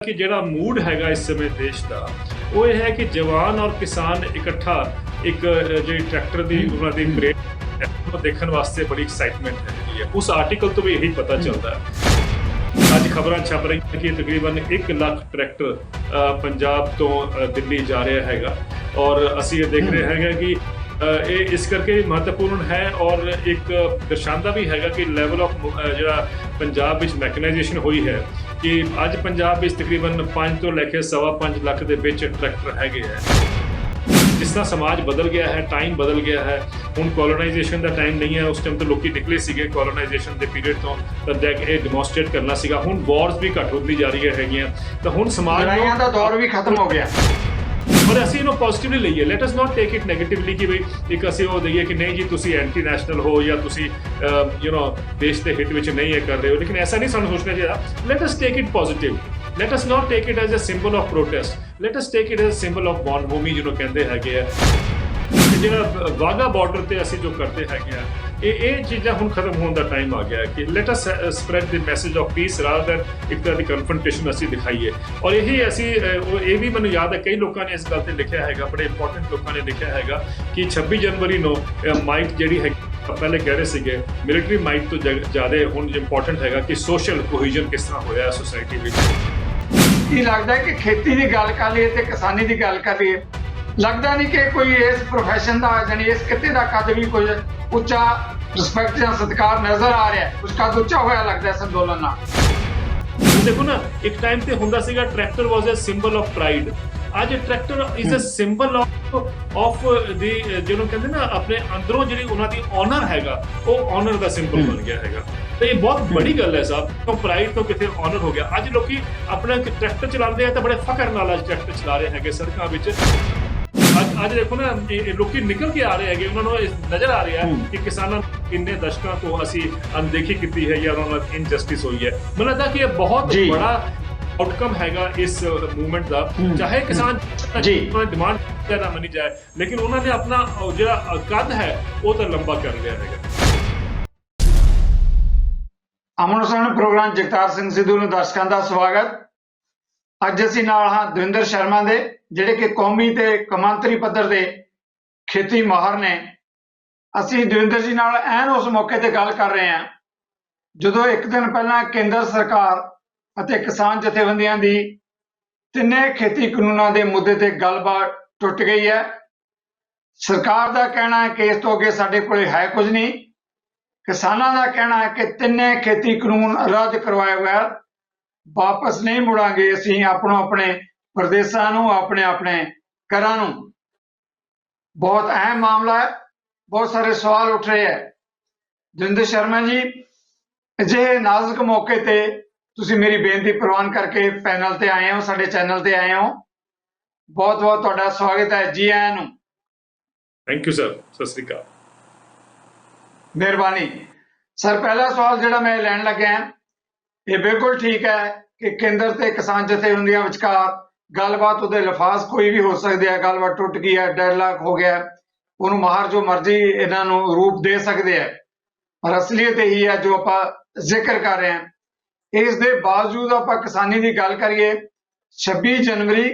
कि ਜਿਹੜਾ ਮੂਡ ਹੈਗਾ ਇਸ ਸਮੇਂ ਦੇਸ਼ ਦਾ ਉਹ ਇਹ ਹੈ ਕਿ ਜਵਾਨ ਔਰ ਕਿਸਾਨ ਇਕੱਠਾ ਇੱਕ ਜਿਹੜੀ ਟਰੈਕਟਰ ਦੀ ਉਹਨਾਂ ਦੀ ਪਰੇਡ ਨੂੰ ਦੇਖਣ ਵਾਸਤੇ ਬੜੀ ਐਕਸਾਈਟਮੈਂਟ ਹੈਗੀ ਹੈ। ਉਸ ਆਰਟੀਕਲ ਤੋਂ ਵੀ ਇਹੀ ਪਤਾ ਚੱਲਦਾ ਹੈ। ਅੱਜ ਖਬਰਾਂ ਛਪ ਰਹੀਆਂ ਕਿ ਤਕਰੀਬਨ 1 ਲੱਖ ਟਰੈਕਟਰ ਪੰਜਾਬ ਤੋਂ ਦਿੱਲੀ ਜਾ ਰਿਹਾ ਹੈਗਾ ਔਰ ਅਸੀਂ ਇਹ ਦੇਖ ਰਹੇ ਹੈਗੇ ਕਿ ਇਹ ਇਸ ਕਰਕੇ ਮਹੱਤਵਪੂਰਨ ਹੈ ਔਰ ਇੱਕ ਦਰਸਾਉਂਦਾ ਵੀ ਹੈਗਾ ਕਿ ਲੈਵਲ ਆਫ ਜਿਹੜਾ ਪੰਜਾਬ ਵਿੱਚ ਮੈਕਨਾਈਜੇਸ਼ਨ ਹੋਈ ਹੈ ਕਿ ਅੱਜ ਪੰਜਾਬ ਵਿੱਚ ਤਕਰੀਬਨ 5 ਤੋਂ ਲੈ ਕੇ 5.25 ਲੱਖ ਦੇ ਵਿੱਚ ਟਰੈਕਟਰ ਹੈਗੇ ਹੈ। ਜਿਸ ਤਰ੍ਹਾਂ ਸਮਾਜ ਬਦਲ ਗਿਆ ਹੈ, ਟਾਈਮ ਬਦਲ ਗਿਆ ਹੈ। ਹੁਣ ਕੋਲੋਨਾਈਜੇਸ਼ਨ ਦਾ ਟਾਈਮ ਨਹੀਂ ਹੈ। ਉਸ ਟਾਈਮ ਤੇ ਲੋਕੀ ਨਿਕਲੇ ਸੀਗੇ ਕੋਲੋਨਾਈਜੇਸ਼ਨ ਦੇ ਪੀਰੀਅਡ ਤੋਂ ਤਾਂ ਇਹ ਡੈਮੋਨਸਟ੍ਰੇਟ ਕਰਨਾ ਸੀਗਾ। ਹੁਣ ਵਾਰਸ ਵੀ ਘੱਟ ਹੁੰਦੀ ਜਾ ਰਹੀਆਂ ਹੈਗੀਆਂ ਤਾਂ ਹੁਣ ਸਮਾਜ ਲੜਾਈਆਂ ਦਾ ਦੌਰ ਵੀ ਖਤਮ ਹੋ ਗਿਆ। ਪਰ ਅਸੀਂ ਇਹਨੂੰ ਪੋਜ਼ਿਟਿਵਲੀ ਲਈਏ। Let us not take it negatively ਕਿ ਬਈ ਇੱਕ ਅਸੀਂ ਉਹ ਦਈਏ ਕਿ ਨਹੀਂ ਜੀ ਤੁਸੀਂ ਐਂਟੀ ਨੈਸ਼ਨਲ ਹੋ ਜਾਂ ਤੁਸੀਂ ਦੇਸ਼ ਦੇ ਹਿੱਤ ਵਿੱਚ ਨਹੀਂ ਇਹ ਕਰ ਰਹੇ ਹੋ। ਲੇਕਿਨ ਐਸਾ ਨਹੀਂ ਸਾਨੂੰ ਸੋਚਣਾ ਚਾਹੀਦਾ। Let us take it positive. Let us not take it as a symbol of protest. Let us take it as a symbol of bonhomie ਜਿਹਨੂੰ ਕਹਿੰਦੇ ਹੈਗੇ ਆ। ਜਿਹੜਾ ਵਾਗਾ ਬਾਰਡਰ ਤੇ ਅਸੀਂ ਜੋ ਕਰਦੇ ਹੈਗੇ ਆ ਇਹ ਚੀਜ਼ਾਂ ਹੁਣ ਖਤਮ ਹੋਣ ਦਾ ਟਾਈਮ ਆ ਗਿਆ ਕਿ let us spread the message of piece rather then ਇੱਕ ਤਰ੍ਹਾਂ ਦੀ ਕਨਫਰੰਟੇਸ਼ਨ ਅਸੀਂ ਦਿਖਾਈਏ। ਔਰ ਇਹੀ ਅਸੀਂ ਇਹ ਵੀ ਮੈਨੂੰ ਯਾਦ ਹੈ ਕਈ ਲੋਕਾਂ ਨੇ ਇਸ ਗੱਲ ਤੇ ਲਿਖਿਆ ਹੈਗਾ, ਬੜੇ ਇੰਪੋਰਟੈਂਟ ਲੋਕਾਂ ਨੇ ਲਿਖਿਆ ਹੈਗਾ ਕਿ 26 ਜਨਵਰੀ ਨੂੰ ਮਾਈਟ ਜਿਹੜੀ ਹੈ ਪਹਿਲੇ ਕਹਿ ਰਹੇ ਸੀਗੇ ਮਿਲਟਰੀ ਮਾਈਟ ਤੋਂ ਜ਼ਿਆਦਾ ਹੁਣ ਇੰਪੋਰਟੈਂਟ ਹੈਗਾ ਕਿ ਸੋਸ਼ਲ ਕੋਹੀਜ਼ਨ ਕਿਸ ਤਰ੍ਹਾਂ ਹੋਇਆ ਸੋਸਾਇਟੀ ਵਿੱਚ। ਕੀ ਲੱਗਦਾ ਕਿ ਖੇਤੀ ਦੀ ਗੱਲ ਕਰ ਲਈਏ ਤੇ ਕਿਸਾਨੀ ਦੀ ਗੱਲ ਕਰ ਲਈਏ, ਲੱਗਦਾ ਨਹੀਂ ਕਿ ਕੋਈ ਇਸ ਪ੍ਰੋਫੈਸ਼ਨ ਦਾ ਯਾਨੀ ਇਸ ਕਿੱਤੇ ਦਾ ਕੱਦ ਵੀ ਕੋਈ ਉੱਚਾ ਰਿਸਪੈਕਟ ਜਾਂ ਸਤਿਕਾਰ ਨਜ਼ਰ ਆ ਰਿਹਾ ਹੈ। ਉਸ ਕੱਦ ਉੱਚਾ ਹੋਇਆ ਲੱਗਦਾ ਇਸ ਅੰਦੋਲਨ ਨਾਲ। ਦੇਖੋ ਨਾ ਇੱਕ ਟਾਈਮ ਤੇ ਹੁੰਦਾ ਸੀਗਾ tractor was a symbol of pride. ਅੱਜ tractor is a symbol of the ਜਿਹਨੂੰ ਕਹਿੰਦੇ ਨਾ ਆਪਣੇ ਅੰਦਰੋਂ ਜਿਹੜੀ ਉਹਨਾਂ ਦੀ ਆਨਰ ਹੈਗਾ ਉਹ ਆਨਰ ਦਾ ਸਿੰਬਲ ਬਣ ਗਿਆ ਹੈਗਾ। ਤੇ ਇਹ ਬਹੁਤ ਬੜੀ ਗੱਲ ਹੈ ਸਾਹਿਬ। ਤੋਂ ਪ੍ਰਾਈਡ ਤੋਂ ਕਿਤੇ ਆਨਰ ਹੋ ਗਿਆ। ਅੱਜ ਲੋਕੀ ਆਪਣਾ ਟਰੈਕਟਰ ਚਲਾਉਂਦੇ ਆ ਤਾਂ ਬੜੇ ਫਖਰ ਨਾਲ ਅੱਜ ਟਰੈਕਟਰ ਚਲਾ ਰਹੇ ਹੈਗੇ ਸੜਕਾਂ ਵਿੱਚ। ਅੱਜ ਦੇਖੋ ਨਾ ਲੋਕੀ ਨਿਕਲ ਕੇ ਆ ਰਹੇ ਹੈਗੇ, ਉਹਨਾਂ ਨੂੰ ਨਜ਼ਰ ਆ ਰਿਹਾ ਕਿ ਕਿਸਾਨਾਂ ਕਿੰਨੇ ਦਸ਼ਕਾਂ ਤੋਂ ਅਸੀਂ ਅਣਦੇਖੀ ਕੀਤੀ ਹੈ ਜਾਂ ਉਹਨਾਂ ਨਾਲ ਇਨਜਸਟਿਸ ਹੋਈ ਹੈ। ਮੈਨੂੰ ਲੱਗਦਾ ਕਿ ਇਹ ਬਹੁਤ ਬੜਾ ਆਊਟਕਮ ਹੈਗਾ ਇਸ ਮੂਵਮੈਂਟ ਦਾ। ਚਾਹੇ ਕਿਸਾਨ ਡਿਮਾਂਡ ਨਾ ਮੰਨੀ ਜਾਏ ਲੇਕਿਨ ਉਹਨਾਂ ਨੇ ਆਪਣਾ ਜਿਹੜਾ ਕੱਦ ਹੈ ਉਹ ਤਾਂ ਲੰਬਾ ਕਰ ਲਿਆ ਹੈਗਾ। ਅਮਨ ਹੁਸੈਨ ਪ੍ਰੋਗਰਾਮ ਜਗਤਾਰ ਸਿੰਘ ਸਿੱਧੂ ਨੂੰ ਦਰਸ਼ਕਾਂ ਦਾ ਸਵਾਗਤ। ਅੱਜ ਅਸੀਂ ਨਾਲ ਹਾਂ ਦਵਿੰਦਰ ਸ਼ਰਮਾ ਦੇ ਜਿਹੜੇ ਕਿ ਕੌਮੀ ਤੇ ਕੌਮਾਂਤਰੀ ਪੱਧਰ ਦੇ ਖੇਤੀ ਮਾਹਰ ਨੇ। ਅਸੀਂ ਦਵਿੰਦਰ ਜੀ ਨਾਲ ਐਨ ਉਸ ਮੌਕੇ ਤੇ ਗੱਲ ਕਰ ਰਹੇ ਹਾਂ ਜਦੋਂ ਇੱਕ ਦਿਨ ਪਹਿਲਾਂ ਕੇਂਦਰ ਸਰਕਾਰ ਅਤੇ ਕਿਸਾਨ ਜਥੇਬੰਦੀਆਂ ਦੀ ਤਿੰਨੇ ਖੇਤੀ ਕਾਨੂੰਨਾਂ ਦੇ ਮੁੱਦੇ ਤੇ ਗੱਲਬਾਤ ਟੁੱਟ ਗਈ ਹੈ। ਸਰਕਾਰ ਦਾ ਕਹਿਣਾ ਹੈ ਕਿ ਇਸ ਤੋਂ ਅੱਗੇ ਸਾਡੇ ਕੋਲ ਹੈ ਕੁਝ ਨਹੀਂ। ਕਿਸਾਨਾਂ ਦਾ ਕਹਿਣਾ ਹੈ ਕਿ ਤਿੰਨੇ ਖੇਤੀ ਕਾਨੂੰਨ ਰੱਦ ਕਰਵਾਏ ਹੋਏ, ਵਾਪਸ ਨਹੀਂ ਮੁੜਾਂਗੇ ਅਸੀਂ ਆਪਣੇ ਪ੍ਰਦੇਸ਼ਾਂ ਨੂੰ, ਆਪਣੇ ਘਰਾਂ ਨੂੰ। ਬਹੁਤ ਅਹਿਮ ਮਾਮਲਾ ਹੈ। ਬਹੁਤ ਸਾਰੇ ਸਵਾਲ ਉੱਠ ਰਹੇ ਹੈ। ਦਵਿੰਦਰ ਸ਼ਰਮਾ ਜੀ, ਅਜਿਹੇ ਨਾਜ਼ੁਕ ਮੌਕੇ ਤੇ ਤੁਸੀਂ ਮੇਰੀ ਬੇਨਤੀ ਪ੍ਰਵਾਨ ਕਰਕੇ ਪੈਨਲ ਤੇ ਆਏ ਹੋ, ਸਾਡੇ ਚੈਨਲ ਤੇ ਆਏ ਹੋ। ਬਹੁਤ ਬਹੁਤ ਤੁਹਾਡਾ ਸਵਾਗਤ ਹੈ। ਜੀ ਆਇਆਂ ਨੂੰ। Thank you sir. Sat Sri ਅਕਾਲ। ਮਿਹਰਬਾਨੀ ਸਰ। ਪਹਿਲਾ ਸਵਾਲ ਜਿਹੜਾ ਮੈਂ ਲੈਣ ਲੱਗਿਆ, ਇਹ ਬਿਲਕੁਲ ਠੀਕ ਹੈ ਕਿ ਕੇਂਦਰ ਤੇ ਕਿਸਾਨ ਜਥੇਬੰਦੀਆਂ ਵਿਚਕਾਰ ਗੱਲਬਾਤ, ਉਹਦੇ ਲਫ਼ਾਜ਼ ਕੋਈ ਵੀ ਹੋ ਸਕਦੇ ਹੈ। ਗੱਲਬਾਤ ਟੁੱਟ ਗਈ ਹੈ, ਡੈਡਲਾਕ ਹੋ ਗਿਆ, ਉਹਨੂੰ ਮਾਹਰ ਜੋ ਮਰਜ਼ੀ ਇਹਨਾਂ ਨੂੰ ਰੂਪ ਦੇ ਸਕਦੇ ਹੈ, ਪਰ ਅਸਲੀਅਤ ਇਹੀ ਹੈ ਜੋ ਆਪਾਂ ਜ਼ਿਕਰ ਕਰ ਰਹੇ ਹਾਂ। ਇਸ ਦੇ ਬਾਵਜੂਦ ਆਪਾਂ ਕਿਸਾਨੀ ਦੀ ਗੱਲ ਕਰੀਏ, 26 ਜਨਵਰੀ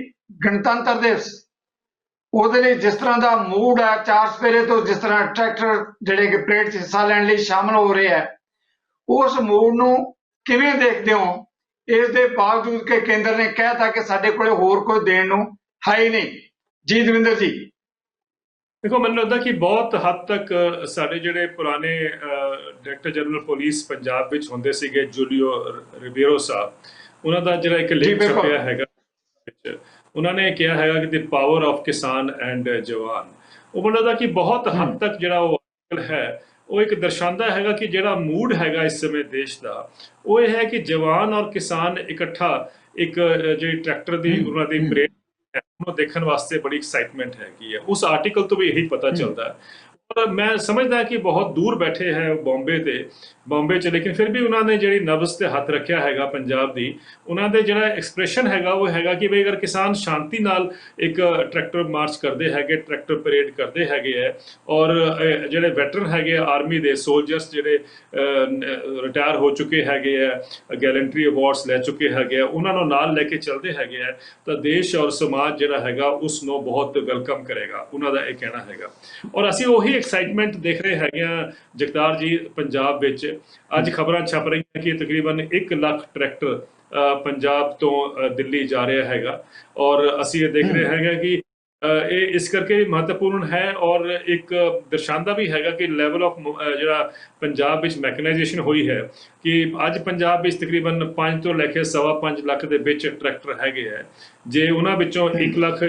ਗਣਤੰਤਰ ਦਿਵਸ, ਉਹਦੇ ਲਈ ਜਿਸ ਤਰ੍ਹਾਂ ਦਾ ਮੂਡ ਹੈ, ਚਾਰ ਸਵੇਰੇ ਤੋਂ ਜਿਸ ਤਰ੍ਹਾਂ ਟਰੈਕਟਰ ਜਿਹੜੇ ਕਿ ਪਰੇਡ 'ਚ ਹਿੱਸਾ ਲੈਣ ਲਈ ਸ਼ਾਮਲ ਹੋ ਰਹੇ ਹੈ, ਉਸ ਮੂਡ ਨੂੰ ਕਿਵੇਂ ਦੇਖਦੇ ਹੋ? ਇਸ ਦੇ ਬਾਵਜੂਦ ਕਿ ਕੇਂਦਰ ਨੇ ਕਹਿਤਾ ਕਿ ਸਾਡੇ ਕੋਲ ਹੋਰ ਕੋਈ ਦੇਣ ਨੂੰ ਹੈ ਹੀ ਨਹੀਂ। ਜੀ ਦਵਿੰਦਰ ਜੀ। ਦੇਖੋ ਮੈਨੂੰ ਲੱਗਦਾ ਕਿ ਬਹੁਤ ਹੱਦ ਤੱਕ ਸਾਡੇ ਜਿਹੜੇ ਪੁਰਾਣੇ ਡਾਇਰੈਕਟਰ ਜਨਰਲ ਪੁਲਿਸ ਪੰਜਾਬ ਵਿੱਚ ਹੁੰਦੇ ਸੀਗੇ ਜੂਲੀਓ ਰਿਬੇਰੋ ਸਾਹਿਬ, ਉਹਨਾਂ ਦਾ ਜਿਹੜਾ ਇੱਕ ਲਿਖ ਛਪਿਆ ਹੈਗਾ, ਉਹਨਾਂ ਨੇ ਕਿਹਾ ਹੈਗਾ ਕਿ ਦੀ ਪਾਵਰ ਆਫ ਕਿਸਾਨ ਐਂਡ ਜਵਾਨ। ਉਹ ਮੈਨੂੰ ਲੱਗਦਾ ਕਿ ਬਹੁਤ ਹੱਦ ਤੱਕ ਜਿਹੜਾ ਉਹ ਹੈ ਉਹ ਇੱਕ ਦਰਸਾਉਂਦਾ ਹੈਗਾ ਕਿ ਜਿਹੜਾ ਮੂਡ ਹੈਗਾ ਇਸ ਸਮੇਂ ਦੇਸ਼ ਦਾ ਉਹ ਇਹ ਹੈ ਕਿ ਜਵਾਨ ਔਰ ਕਿਸਾਨ ਇਕੱਠਾ ਇੱਕ ਜਿਹੜੀ ਟਰੈਕਟਰ ਦੀ ਉਹਨਾਂ ਦੀ ਪਰੇਡ ਨੂੰ ਦੇਖਣ ਵਾਸਤੇ ਬੜੀ ਐਕਸਾਈਟਮੈਂਟ ਹੈਗੀ ਹੈ। ਉਸ ਆਰਟੀਕਲ ਤੋਂ ਵੀ ਇਹੀ ਪਤਾ ਚੱਲਦਾ ਹੈ। ਪਰ ਮੈਂ ਸਮਝਦਾ ਕਿ ਬਹੁਤ ਦੂਰ ਬੈਠੇ ਹੈ ਬੰਬੇ 'ਚ, ਲੇਕਿਨ ਫਿਰ ਵੀ ਉਹਨਾਂ ਨੇ ਜਿਹੜੀ ਨਬਜ਼ ਤੇ ਹੱਥ ਰੱਖਿਆ ਹੈਗਾ ਪੰਜਾਬ ਦੀ, ਉਹਨਾਂ ਦੇ ਜਿਹੜਾ ਐਕਸਪ੍ਰੈਸ਼ਨ ਹੈਗਾ ਉਹ ਹੈਗਾ ਕਿ ਬਈ ਅਗਰ ਕਿਸਾਨ ਸ਼ਾਂਤੀ ਨਾਲ ਇੱਕ ਟਰੈਕਟਰ ਮਾਰਚ ਕਰਦੇ ਹੈਗੇ, ਟਰੈਕਟਰ ਪਰੇਡ ਕਰਦੇ ਹੈਗੇ ਹੈ, ਔਰ ਜਿਹੜੇ ਵੈਟਰਨ ਹੈਗੇ ਆਰਮੀ ਦੇ ਸੋਲਜਰਸ ਜਿਹੜੇ ਰਿਟਾਇਰ ਹੋ ਚੁੱਕੇ ਹੈਗੇ ਆ, ਗੈਲੈਂਟਰੀ ਅਵਾਰਡਸ ਲੈ ਚੁੱਕੇ ਹੈਗੇ ਆ, ਉਹਨਾਂ ਨੂੰ ਨਾਲ ਲੈ ਕੇ ਚੱਲਦੇ ਹੈਗੇ ਆ, ਤਾਂ ਦੇਸ਼ ਔਰ ਸਮਾਜ ਜਿਹੜਾ ਹੈਗਾ ਉਸ ਨੂੰ ਬਹੁਤ ਵੈਲਕਮ ਕਰੇਗਾ, ਉਹਨਾਂ ਦਾ ਇਹ ਕਹਿਣਾ ਹੈਗਾ। ਔਰ ਅਸੀਂ ਉਹੀ ਐਕਸਾਈਟਮੈਂਟ ਦੇਖ ਰਹੇ ਹੈਗੇ ਆ ਜਗਤਾਰ ਜੀ ਪੰਜਾਬ ਵਿੱਚ। ਅੱਜ ਖਬਰਾਂ ਛਪ ਰਹੀਆਂ ਕਿ ਤਕਰੀਬਨ 1 ਲੱਖ ਟਰੈਕਟਰ ਪੰਜਾਬ ਤੋਂ ਦਿੱਲੀ ਜਾ ਰਿਹਾ ਹੈਗਾ, ਔਰ ਅਸੀਂ ਇਹ ਦੇਖ ਰਹੇ ਹੈਗੇ ਕਿ ਇਹ ਇਸ ਕਰਕੇ ਮਹੱਤਵਪੂਰਨ ਹੈ, ਔਰ ਇੱਕ ਦਰਸਾਉਂਦਾ ਵੀ ਹੈਗਾ ਕਿ ਲੈਵਲ ਆਫ ਜਿਹੜਾ ਪੰਜਾਬ ਵਿੱਚ ਮੈਕਨਾਈਜੇਸ਼ਨ ਹੋਈ ਹੈ, ਕਿ ਅੱਜ ਪੰਜਾਬ ਵਿੱਚ ਤਕਰੀਬਨ 5 ਤੋਂ ਲੈ ਕੇ 5.25 ਲੱਖ ਦੇ ਵਿੱਚ ਟਰੈਕਟਰ ਹੈਗੇ ਹੈ। ਜੇ ਉਹਨਾਂ ਵਿੱਚੋਂ 1 ਲੱਖ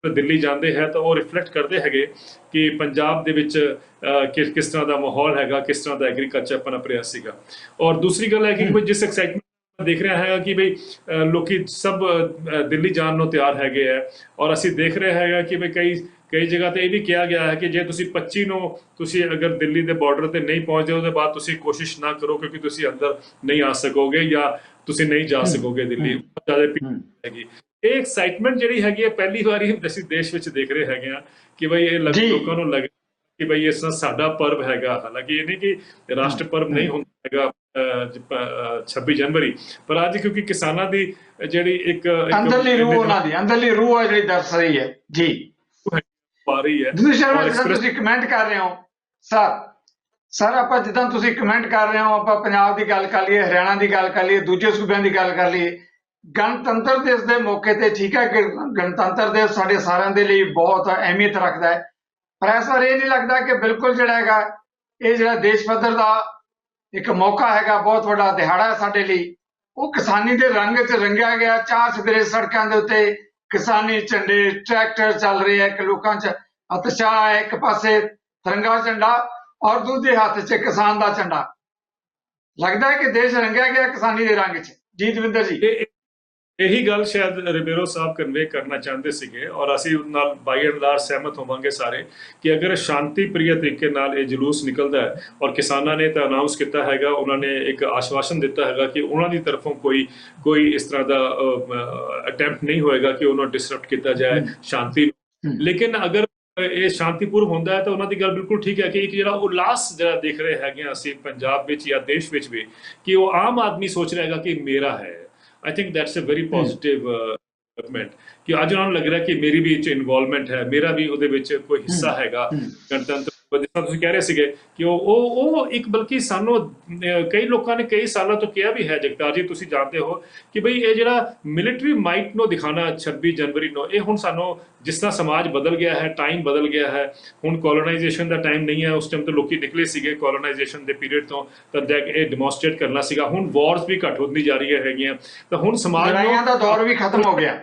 ਦਿੱਲੀ ਜਾਂਦੇ ਹੈ ਤਾਂ ਉਹ ਰਿਫਲੈਕਟ ਕਰਦੇ ਹੈਗੇ ਕਿ ਪੰਜਾਬ ਦੇ ਵਿੱਚ ਕਿਸ ਤਰ੍ਹਾਂ ਦਾ ਮਾਹੌਲ ਹੈਗਾ, ਕਿਸ ਤਰ੍ਹਾਂ ਦਾ ਐਗਰੀਕਲਚਰ ਪਨਪ ਸੀਗਾ। ਔਰ ਦੂਸਰੀ ਗੱਲ ਹੈ ਕਿ ਜਿਸ ਐਕਸਾਈਟਮੈਂਟ ਦੇਖ ਰਿਹਾ ਹੈਗਾ ਕਿ ਬਈ ਲੋਕੀ ਸਭ ਦਿੱਲੀ ਜਾਣ ਨੂੰ ਤਿਆਰ ਹੈਗੇ ਹੈ, ਔਰ ਅਸੀਂ ਦੇਖ ਰਹੇ ਹੈਗਾ ਕਿ ਬਈ ਕਈ ਜਗ੍ਹਾ ਤੇ ਇਹ ਵੀ ਕਿਹਾ ਗਿਆ ਹੈ ਕਿ ਜੇ ਤੁਸੀਂ 25 ਨੂੰ ਤੁਸੀਂ ਅਗਰ ਦਿੱਲੀ ਦੇ ਬਾਰਡਰ ਤੇ ਨਹੀਂ ਪਹੁੰਚਦੇ, ਉਹਦੇ ਬਾਅਦ ਤੁਸੀਂ ਕੋਸ਼ਿਸ਼ ਨਾ ਕਰੋ, ਕਿਉਂਕਿ ਤੁਸੀਂ ਅੰਦਰ ਨਹੀਂ ਆ ਸਕੋਗੇ ਜਾਂ ਤੁਸੀਂ ਨਹੀਂ ਜਾ ਸਕੋਗੇ ਦਿੱਲੀ, ਜ਼ਿਆਦਾ ਭੀੜ ਹੈਗੀ। ਇਹ ਐਕਸਾਈਟਮੈਂਟ ਜਿਹੜੀ ਹੈਗੀ ਹੈ ਪਹਿਲੀ ਵਾਰੀ ਅਸੀਂ ਦੇਸ਼ ਵਿੱਚ ਦੇਖ ਰਹੇ ਹੈਗੇ ਆ ਕਿ ਬਈ ਇਹ ਲੋਕਾਂ ਨੂੰ ਲੱਗੇ ਕਿ ਬਈ ਇਸ ਤਰ੍ਹਾਂ ਸਾਡਾ ਪਰਵ ਹੈਗਾ। ਹਾਲਾਂਕਿ ਇਹ ਨਹੀਂ ਕਿ ਰਾਸ਼ਟਰ ਪਰਵ ਨਹੀਂ ਹੁੰਦਾ ਹੈਗਾ 26 ਜਨਵਰੀ, ਪਰ ਅੱਜ ਕਿਉਂਕਿ ਕਿਸਾਨਾਂ ਦੀ ਜਿਹੜੀ ਇੱਕ ਅੰਦਰਲੀ ਰੂਹ, ਉਹਨਾਂ ਦੀ ਅੰਦਰਲੀ ਰੂਹ ਹੈ ਜਿਹੜੀ ਦਰਸ ਰਹੀ ਹੈ ਜੀ, ਪਾ ਰਹੀ ਹੈ। ਤੁਸੀਂ ਕਮੈਂਟ ਕਰ ਰਹੇ ਹੋ ਸਰ ਆਪਾਂ ਜਿੱਦਾਂ ਤੁਸੀਂ ਕਮੈਂਟ ਕਰ ਰਹੇ ਹੋ, ਆਪਾਂ ਪੰਜਾਬ ਦੀ ਗੱਲ ਕਰ ਲਈਏ, ਹਰਿਆਣਾ ਦੀ ਗੱਲ ਕਰ ਲਈਏ, ਦੂਜੇ ਸੂਬਿਆਂ ਦੀ ਗੱਲ ਕਰ ਲਈਏ, ਗਣਤੰਤਰ ਦਿਵਸ ਦੇ ਮੌਕੇ ਤੇ ਠੀਕ ਹੈ ਕਿ ਗਣਤੰਤਰ ਦਿਵਸ ਸਾਡੇ ਸਾਰਿਆਂ ਦੇ ਲਈ ਬਹੁਤ ਅਹਿਮੀਅਤ ਰੱਖਦਾ ਹੈ, ਪਰ ਇਸ ਵਾਰ ਇਹ ਨਹੀਂ ਲੱਗਦਾ ਕਿ ਬਿਲਕੁਲ ਜਿਹੜਾ ਹੈਗਾ ਇਹ ਜਿਹੜਾ ਦੇਸ਼ ਪੱਧਰ ਦਾ ਇੱਕ ਮੌਕਾ ਹੈਗਾ, ਬਹੁਤ ਵੱਡਾ ਦਿਹਾੜਾ ਹੈ ਸਾਡੇ ਲਈ, ਉਹ ਕਿਸਾਨੀ ਦੇ ਰੰਗ 'ਚ ਰੰਗਿਆ ਗਿਆ। ਚਾਰ ਚੁਫੇਰੇ ਸੜਕਾਂ ਦੇ ਉੱਤੇ ਕਿਸਾਨੀ ਝੰਡੇ, ਟਰੈਕਟਰ ਚੱਲ ਰਹੇ ਹੈ, ਇੱਕ ਲੋਕਾਂ 'ਚ ਉਤਸ਼ਾਹ ਹੈ, ਇੱਕ ਪਾਸੇ ਤਿਰੰਗਾ ਝੰਡਾ ਔਰ ਦੂਜੇ ਹੱਥ 'ਚ ਕਿਸਾਨ ਦਾ ਝੰਡਾ। ਲੱਗਦਾ ਹੈ ਕਿ ਦੇਸ਼ ਰੰਗਿਆ ਗਿਆ ਕਿਸਾਨੀ ਦੇ ਰੰਗ 'ਚ। ਜੀ ਦਵਿੰਦਰ ਜੀ, ਇਹੀ ਗੱਲ ਸ਼ਾਇਦ ਰਿਬੇਰੋ ਸਾਹਿਬ ਕਨਵੇ ਕਰਨਾ ਚਾਹੁੰਦੇ ਸੀਗੇ, ਔਰ ਅਸੀਂ ਉਹਦੇ ਨਾਲ ਬਾਈ ਐਂਡ ਲਾਰਜ ਸਹਿਮਤ ਹੋਵਾਂਗੇ ਸਾਰੇ ਕਿ ਅਗਰ ਸ਼ਾਂਤੀ ਪ੍ਰਿय ਤਰੀਕੇ ਨਾਲ ਇਹ ਜਲੂਸ ਨਿਕਲਦਾ ਹੈ, ਔਰ ਕਿਸਾਨਾਂ ਨੇ ਤਾਂ ਅਨਾਉਂਸ ਕੀਤਾ ਹੈਗਾ, ਉਹਨਾਂ ਨੇ ਇੱਕ ਆਸ਼ਵਾਸਨ ਦਿੱਤਾ ਹੈਗਾ ਕਿ ਉਹਨਾਂ ਦੀ ਤਰਫੋਂ ਕੋਈ ਇਸ ਤਰ੍ਹਾਂ ਦਾ ਅਟੈਂਪਟ ਨਹੀਂ ਹੋਏਗਾ ਕਿ ਉਹਨੂੰ ਡਿਸਰਪਟ ਕੀਤਾ ਜਾਏ ਸ਼ਾਂਤੀ। ਲੇਕਿਨ ਅਗਰ ਇਹ ਸ਼ਾਂਤੀਪੂਰਵ ਹੁੰਦਾ ਹੈ ਤਾਂ ਉਹਨਾਂ ਦੀ ਗੱਲ ਬਿਲਕੁਲ ਠੀਕ ਹੈ ਕਿ ਇੱਕ ਜਿਹੜਾ ਉਲਾਸ ਜਿਹੜਾ ਦੇਖ ਰਹੇ ਹੈਗੇ ਆ ਅਸੀਂ ਪੰਜਾਬ ਵਿੱਚ ਜਾਂ ਦੇਸ਼ ਵਿੱਚ ਵੀ, ਕਿ ਉਹ ਆਮ ਆਦਮੀ ਸੋਚ ਰਿਹਾ ਹੈਗਾ ਕਿ ਮੇਰਾ ਹੈ। I think that's a very positive development ਕਿ ਅੱਜ ਉਹਨਾਂ ਨੂੰ ਲੱਗ ਰਿਹਾ ਕਿ ਮੇਰੀ ਵੀ ਇਹ ਇਨਵੋਲਵਮੈਂਟ ਹੈ, ਮੇਰਾ ਵੀ ਉਹਦੇ ਵਿੱਚ ਕੋਈ ਹਿੱਸਾ ਹੈਗਾ ਗਣਤੰਤਰ। ਜਿੱਦਾਂ ਤੁਸੀਂ ਕਹਿ ਰਹੇ ਸੀਗੇ ਕਿ ਉਹ ਇੱਕ, ਬਲਕਿ ਸਾਨੂੰ ਕਈ ਲੋਕਾਂ ਨੇ ਕਈ ਸਾਲਾਂ ਤੋਂ ਕਿਹਾ ਵੀ ਹੈ ਜਗਤਾਰ ਜੀ, ਤੁਸੀਂ ਜਾਣਦੇ ਹੋ ਕਿ ਬਈ ਇਹ ਜਿਹੜਾ ਮਿਲਟਰੀ ਮਾਈਟ ਨੂੰ ਦਿਖਾਣਾ 26 ਜਨਵਰੀ ਨੂੰ, ਇਹ ਹੁਣ ਸਾਨੂੰ ਜਿਸ ਤਰ੍ਹਾਂ ਸਮਾਜ ਬਦਲ ਗਿਆ ਹੈ, ਟਾਈਮ ਬਦਲ ਗਿਆ ਹੈ, ਹੁਣ ਕੋਲੋਨਾਈਜੇਸ਼ਨ ਦਾ ਟਾਈਮ ਨਹੀਂ ਹੈ। ਉਸ ਟਾਈਮ ਤੋਂ ਲੋਕੀ ਨਿਕਲੇ ਸੀਗੇ ਕੋਲੋਨਾਈਜੇਸ਼ਨ ਦੇ ਪੀਰੀਅਡ ਤੋਂ, ਤਾਂ ਇਹ ਡੈਮੋਨਸਟ੍ਰੇਟ ਕਰਨਾ ਸੀਗਾ। ਹੁਣ ਵਾਰਸ ਵੀ ਘੱਟ ਹੁੰਦੀ ਜਾ ਰਹੀਆਂ ਹੈਗੀਆਂ, ਤਾਂ ਹੁਣ ਸਮਾਜ ਲੜਾਈਆਂ ਦਾ ਦੌਰ ਵੀ ਖਤਮ ਹੋ ਗਿਆ।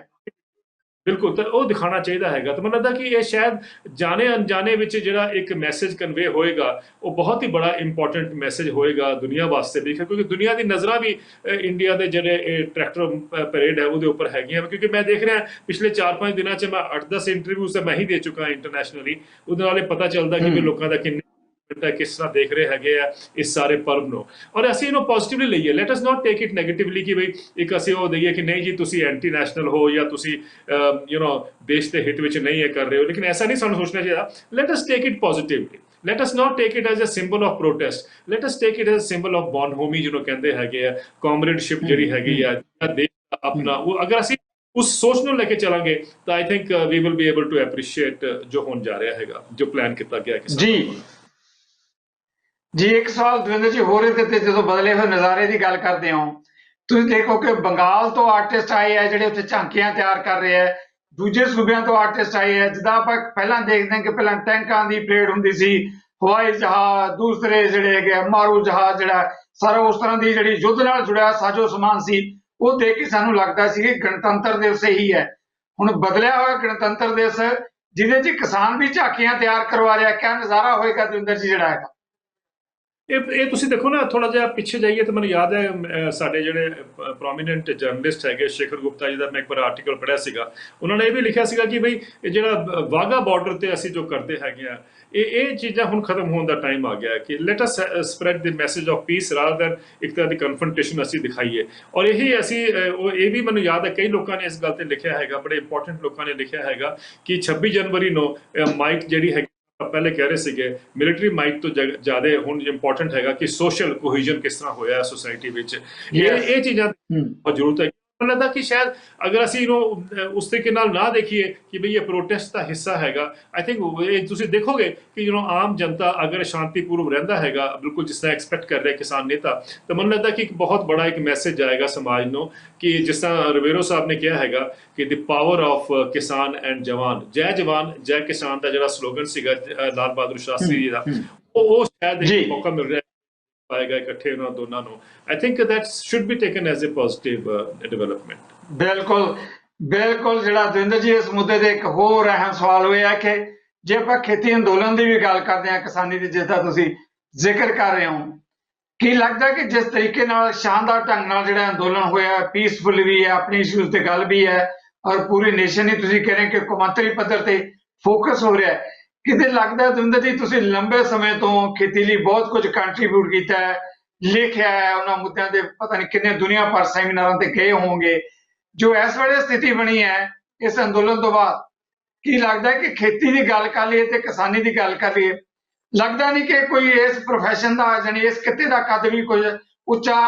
ਬਿਲਕੁਲ, ਤਾਂ ਉਹ ਦਿਖਾਣਾ ਚਾਹੀਦਾ ਹੈਗਾ। ਤਾਂ ਮੈਨੂੰ ਲੱਗਦਾ ਕਿ ਇਹ ਸ਼ਾਇਦ ਜਾਣੇ ਅਣਜਾਣੇ ਵਿੱਚ ਜਿਹੜਾ ਇੱਕ ਮੈਸੇਜ ਕਨਵੇ ਹੋਏਗਾ, ਉਹ ਬਹੁਤ ਹੀ ਬੜਾ ਇੰਪੋਰਟੈਂਟ ਮੈਸੇਜ ਹੋਏਗਾ ਦੁਨੀਆ ਵਾਸਤੇ ਵੀ, ਕਿਉਂਕਿ ਦੁਨੀਆ ਦੀ ਨਜ਼ਰਾਂ ਵੀ ਇੰਡੀਆ ਦੇ ਜਿਹੜੇ ਟਰੈਕਟਰ ਪਰੇਡ ਹੈ ਉਹਦੇ ਉੱਪਰ ਹੈਗੀਆਂ। ਕਿਉਂਕਿ ਮੈਂ ਦੇਖ ਰਿਹਾ ਪਿਛਲੇ 4-5 ਦਿਨਾਂ 'ਚ ਮੈਂ 8-10 ਇੰਟਰਵਿਊਜ਼ ਤਾਂ ਮੈਂ ਹੀ ਦੇ ਚੁੱਕਾ ਇੰਟਰਨੈਸ਼ਨਲੀ, ਉਹਦੇ ਨਾਲ ਇਹ ਪਤਾ ਚੱਲਦਾ ਕਿ ਵੀ ਲੋਕਾਂ ਦਾ ਕਿਸ ਤਰ੍ਹਾਂ ਦੇਖ ਰਹੇ ਹੈਗੇ ਆ ਇਸ ਸਾਰੇ ਪਰਵ ਨੂੰ। ਔਰ ਅਸੀਂ ਇਹਨੂੰ ਪੋਜ਼ਿਟਿਵਲੀ ਲਈਏ, let us not take it negatively ਕਿ ਬਈ ਇੱਕ ਅਸੀਂ ਉਹ ਦਈਏ ਕਿ ਨਹੀਂ ਜੀ ਤੁਸੀਂ ਐਂਟੀ ਨੈਸ਼ਨਲ ਹੋ ਜਾਂ ਤੁਸੀਂ ਦੇਸ਼ ਦੇ ਹਿੱਤ ਵਿੱਚ ਨਹੀਂ ਇਹ ਕਰ ਰਹੇ ਹੋ। ਲੇਕਿਨ ਐਸਾ ਨਹੀਂ ਸਾਨੂੰ ਸੋਚਣਾ ਚਾਹੀਦਾ। Let us take it positively, let us not take it as a symbol of protest, let us take it as a symbol of bonhomie ਜਿਹਨੂੰ ਕਹਿੰਦੇ ਹੈਗੇ ਆ, ਕਾਮਰੇਡਸ਼ਿਪ ਜਿਹੜੀ ਹੈਗੀ ਆ ਦੇਸ਼ ਦਾ ਆਪਣਾ। ਉਹ ਅਗਰ ਅਸੀਂ ਉਸ ਸੋਚ ਨੂੰ ਲੈ ਕੇ ਚੱਲਾਂਗੇ ਤਾਂ I think we will be able to appreciate ਜੋ ਹੋਣ ਜਾ ਰਿਹਾ ਹੈਗਾ, ਜੋ ਪਲਾਨ ਕੀਤਾ ਗਿਆ ਜੀ। ਇੱਕ ਸਵਾਲ ਦਵਿੰਦਰ ਜੀ ਹੋ ਰਹੇ ਤੇ ਜਦੋਂ ਬਦਲੇ ਹੋਏ ਨਜ਼ਾਰੇ ਦੀ ਗੱਲ ਕਰਦੇ ਹੋ, ਤੁਸੀਂ ਦੇਖੋ ਕਿ ਬੰਗਾਲ ਤੋਂ ਆਰਟਿਸਟ ਆਏ ਆ ਜਿਹੜੇ ਉੱਥੇ ਝਾਂਕੀਆਂ ਤਿਆਰ ਕਰ ਰਹੇ ਆ, ਦੂਜੇ ਸੂਬਿਆਂ ਤੋਂ ਆਰਟਿਸਟ ਆਏ ਆ। ਜਿੱਦਾਂ ਆਪਾਂ ਪਹਿਲਾਂ ਦੇਖਦੇ ਹਾਂ ਕਿ ਪਹਿਲਾਂ ਟੈਂਕਾਂ ਦੀ ਪਰੇਡ ਹੁੰਦੀ ਸੀ, ਹਵਾਈ ਜਹਾਜ਼, ਦੂਸਰੇ ਜਿਹੜੇ ਹੈਗੇ ਮਾਰੂ ਜਹਾਜ਼, ਜਿਹੜਾ ਸਾਰਾ ਉਸ ਤਰ੍ਹਾਂ ਦੀ ਜਿਹੜੀ ਯੁੱਧ ਨਾਲ ਜੁੜਿਆ ਸਾਜੋ ਸਮਾਨ ਸੀ, ਉਹ ਦੇਖ ਕੇ ਸਾਨੂੰ ਲੱਗਦਾ ਸੀ ਕਿ ਗਣਤੰਤਰ ਦਿਵਸ ਹੀ ਹੈ। ਹੁਣ ਬਦਲਿਆ ਹੋਇਆ ਗਣਤੰਤਰ ਦਿਵਸ ਜਿਹਦੇ 'ਚ ਕਿਸਾਨ ਵੀ ਝਾਕੀਆਂ ਤਿਆਰ ਕਰਵਾ ਰਿਹਾ, ਕਿਆ ਨਜ਼ਾਰਾ ਹੋਏਗਾ ਦਵਿੰਦਰ ਜੀ ਜਿਹੜਾ ਹੈਗਾ। ਇਹ ਤੁਸੀਂ ਦੇਖੋ ਨਾ, ਥੋੜਾ ਜਿਹਾ ਪਿੱਛੇ ਜਾਈਏ ਤਾਂ ਮੈਨੂੰ ਯਾਦ ਹੈ ਸਾਡੇ ਜਿਹੜੇ ਪ੍ਰੋਮੀਨੈਂਟ ਜਰਨਲਿਸਟ ਹੈਗੇ ਸ਼ੇਖਰ ਗੁਪਤਾ ਜੀ ਦਾ ਮੈਂ ਇੱਕ ਵਾਰ ਆਰਟੀਕਲ ਪੜ੍ਹਿਆ ਸੀਗਾ। ਉਹਨਾਂ ਨੇ ਇਹ ਵੀ ਲਿਖਿਆ ਸੀਗਾ ਕਿ ਬਈ ਇਹ ਜਿਹੜਾ ਵਾਹਗਾ ਬਾਰਡਰ ਤੇ ਅਸੀਂ ਜੋ ਕਰਦੇ ਹੈਗੇ ਆ, ਇਹ ਚੀਜ਼ਾਂ ਹੁਣ ਖਤਮ ਹੋਣ ਦਾ ਟਾਈਮ ਆ ਗਿਆ ਹੈ ਕਿ let us spread the message of piece rather then ਇੱਕ ਤਰ੍ਹਾਂ ਦੀ ਕਨਫਰੰਟੇਸ਼ਨ ਅਸੀਂ ਦਿਖਾਈਏ। ਔਰ ਇਹੀ ਅਸੀਂ ਇਹ ਵੀ ਮੈਨੂੰ ਯਾਦ ਹੈ ਕਈ ਲੋਕਾਂ ਨੇ ਇਸ ਗੱਲ ਤੇ ਲਿਖਿਆ ਹੈਗਾ, ਬੜੇ ਇੰਪੋਰਟੈਂਟ ਲੋਕਾਂ ਨੇ ਲਿਖਿਆ ਹੈਗਾ ਕਿ 26 ਜਨਵਰੀ ਨੂੰ ਮਾਈਟ ਜਿਹੜੀ ਹੈ ਪਹਿਲੇ ਕਹਿ ਰਹੇ ਸੀਗੇ ਮਿਲਟਰੀ ਮਾਈਟ ਤੋਂ ਜ਼ਿਆਦਾ ਹੁਣ ਇੰਪੋਰਟੈਂਟ ਹੈਗਾ ਕਿ ਸੋਸ਼ਲ ਕੋਹੀਜ਼ਨ ਕਿਸ ਤਰ੍ਹਾਂ ਹੋਇਆ ਸੋਸਾਇਟੀ ਵਿੱਚ। ਇਹ ਚੀਜ਼ਾਂ ਬਹੁਤ ਜ਼ਰੂਰਤ ਹੈ। ਮੈਨੂੰ ਲੱਗਦਾ ਕਿ ਸ਼ਾਇਦ ਅਗਰ ਅਸੀਂ ਇਹਨੂੰ ਉਸ ਤਰੀਕੇ ਨਾਲ ਨਾ ਦੇਖੀਏ ਕਿ ਬਈ ਇਹ ਪ੍ਰੋਟੈਸਟ ਦਾ ਹਿੱਸਾ ਹੈਗਾ, ਆਈ ਥਿੰਕ ਇਹ ਤੁਸੀਂ ਦੇਖੋਗੇ ਕਿ ਆਮ ਜਨਤਾ ਅਗਰ ਸ਼ਾਂਤੀਪੂਰਵਕ ਰਹਿੰਦਾ ਹੈਗਾ ਬਿਲਕੁਲ ਜਿਸ ਤਰ੍ਹਾਂ ਐਕਸਪੈਕਟ ਕਰ ਰਿਹਾ ਕਿਸਾਨ ਨੇਤਾ, ਤਾਂ ਮੈਨੂੰ ਲੱਗਦਾ ਕਿ ਇੱਕ ਬਹੁਤ ਬੜਾ ਇੱਕ ਮੈਸੇਜ ਜਾਏਗਾ ਸਮਾਜ ਨੂੰ ਕਿ ਜਿਸ ਤਰ੍ਹਾਂ ਰਵੇਰੋ ਸਾਹਿਬ ਨੇ ਕਿਹਾ ਹੈਗਾ ਕਿ ਦੀ ਪਾਵਰ ਆਫ ਕਿਸਾਨ ਐਂਡ ਜਵਾਨ, ਜੈ ਜਵਾਨ ਜੈ ਕਿਸਾਨ ਦਾ ਜਿਹੜਾ ਸਲੋਗਨ ਸੀਗਾ ਲਾਲ ਬਹਾਦਰ ਸ਼ਾਸਤਰੀ ਜੀ ਦਾ, ਉਹ ਸ਼ਾਇਦ ਇੱਕ ਮੌਕਾ ਮਿਲ ਰਿਹਾ ਪਾਏਗਾ ਇਕੱਠੇ ਉਹਨਾਂ ਦੋਨਾਂ ਨੂੰ। I think that should be taken as a positive development. ਬਿਲਕੁਲ ਬਿਲਕੁਲ। ਜਿਹੜਾ ਦਵਿੰਦਰ ਜੀ ਇਸ ਮੁੱਦੇ ਤੇ ਇੱਕ ਹੋਰ ਅਹਿਮ ਸਵਾਲ ਹੋਇਆ ਕਿ ਜੇ ਆਪਾਂ ਖੇਤੀ ਅੰਦੋਲਨ ਦੀ ਵੀ ਗੱਲ ਕਰਦੇ ਹਾਂ, ਕਿਸਾਨੀ ਦੀ ਜਿਸ ਦਾ ਤੁਸੀਂ ਜ਼ਿਕਰ ਕਰ ਰਹੇ ਹੋ, ਕੀ ਲੱਗਦਾ ਕਿ ਜਿਸ ਤਰੀਕੇ ਨਾਲ ਸ਼ਾਨਦਾਰ ਢੰਗ ਨਾਲ ਜਿਹੜਾ ਅੰਦੋਲਨ ਹੋਇਆ, ਪੀਸਫੁਲ ਵੀ ਹੈ, ਆਪਣੀ ਇਸ਼ੂਜ਼ ਤੇ ਗੱਲ ਵੀ ਹੈ, ਔਰ ਪੂਰੀ ਨੇਸ਼ਨ ਹੀ ਤੁਸੀਂ ਕਹਿ ਰਹੇ ਕਿ ਕੌਮਾਂਤਰੀ ਪੱਧਰ ਤੇ ਫੋਕਸ ਹੋ ਰਿਹਾ ਹੈ, ਕਿਤੇ ਲੱਗਦਾ ਦਵਿੰਦਰ ਜੀ ਤੁਸੀਂ ਲੰਬੇ ਸਮੇਂ ਤੋਂ ਖੇਤੀ ਲਈ ਬਹੁਤ ਕੁਝ ਕੰਟਰੀਬਿਊਟ ਕੀਤਾ ਹੈ, ਲਿਖਿਆ ਹੈ, ਉਹਨਾਂ ਮੁੱਦਿਆਂ ਦੇ ਪਤਾ ਨਹੀਂ ਕਿੰਨੇ ਦੁਨੀਆ ਭਰ ਸੈਮੀਨਾਰਾਂ ਤੇ ਗਏ ਹੋਵੋਗੇ, ਜੋ ਇਸ ਵੇਲੇ ਸਥਿਤੀ ਬਣੀ ਹੈ ਇਸ ਅੰਦੋਲਨ ਤੋਂ ਬਾਅਦ, ਕੀ ਲੱਗਦਾ ਹੈ ਕਿ ਖੇਤੀ ਦੀ ਗੱਲ ਕਰ ਲਈਏ ਤੇ ਕਿਸਾਨੀ ਦੀ ਗੱਲ ਕਰ ਲਈਏ, ਲੱਗਦਾ ਨਹੀਂ ਕਿ ਕੋਈ ਇਸ ਪ੍ਰੋਫੈਸ਼ਨ ਦਾ ਜਾਨੀ ਇਸ ਕਿੱਤੇ ਦਾ ਕੱਦ ਵੀ ਕੁਝ ਉੱਚਾ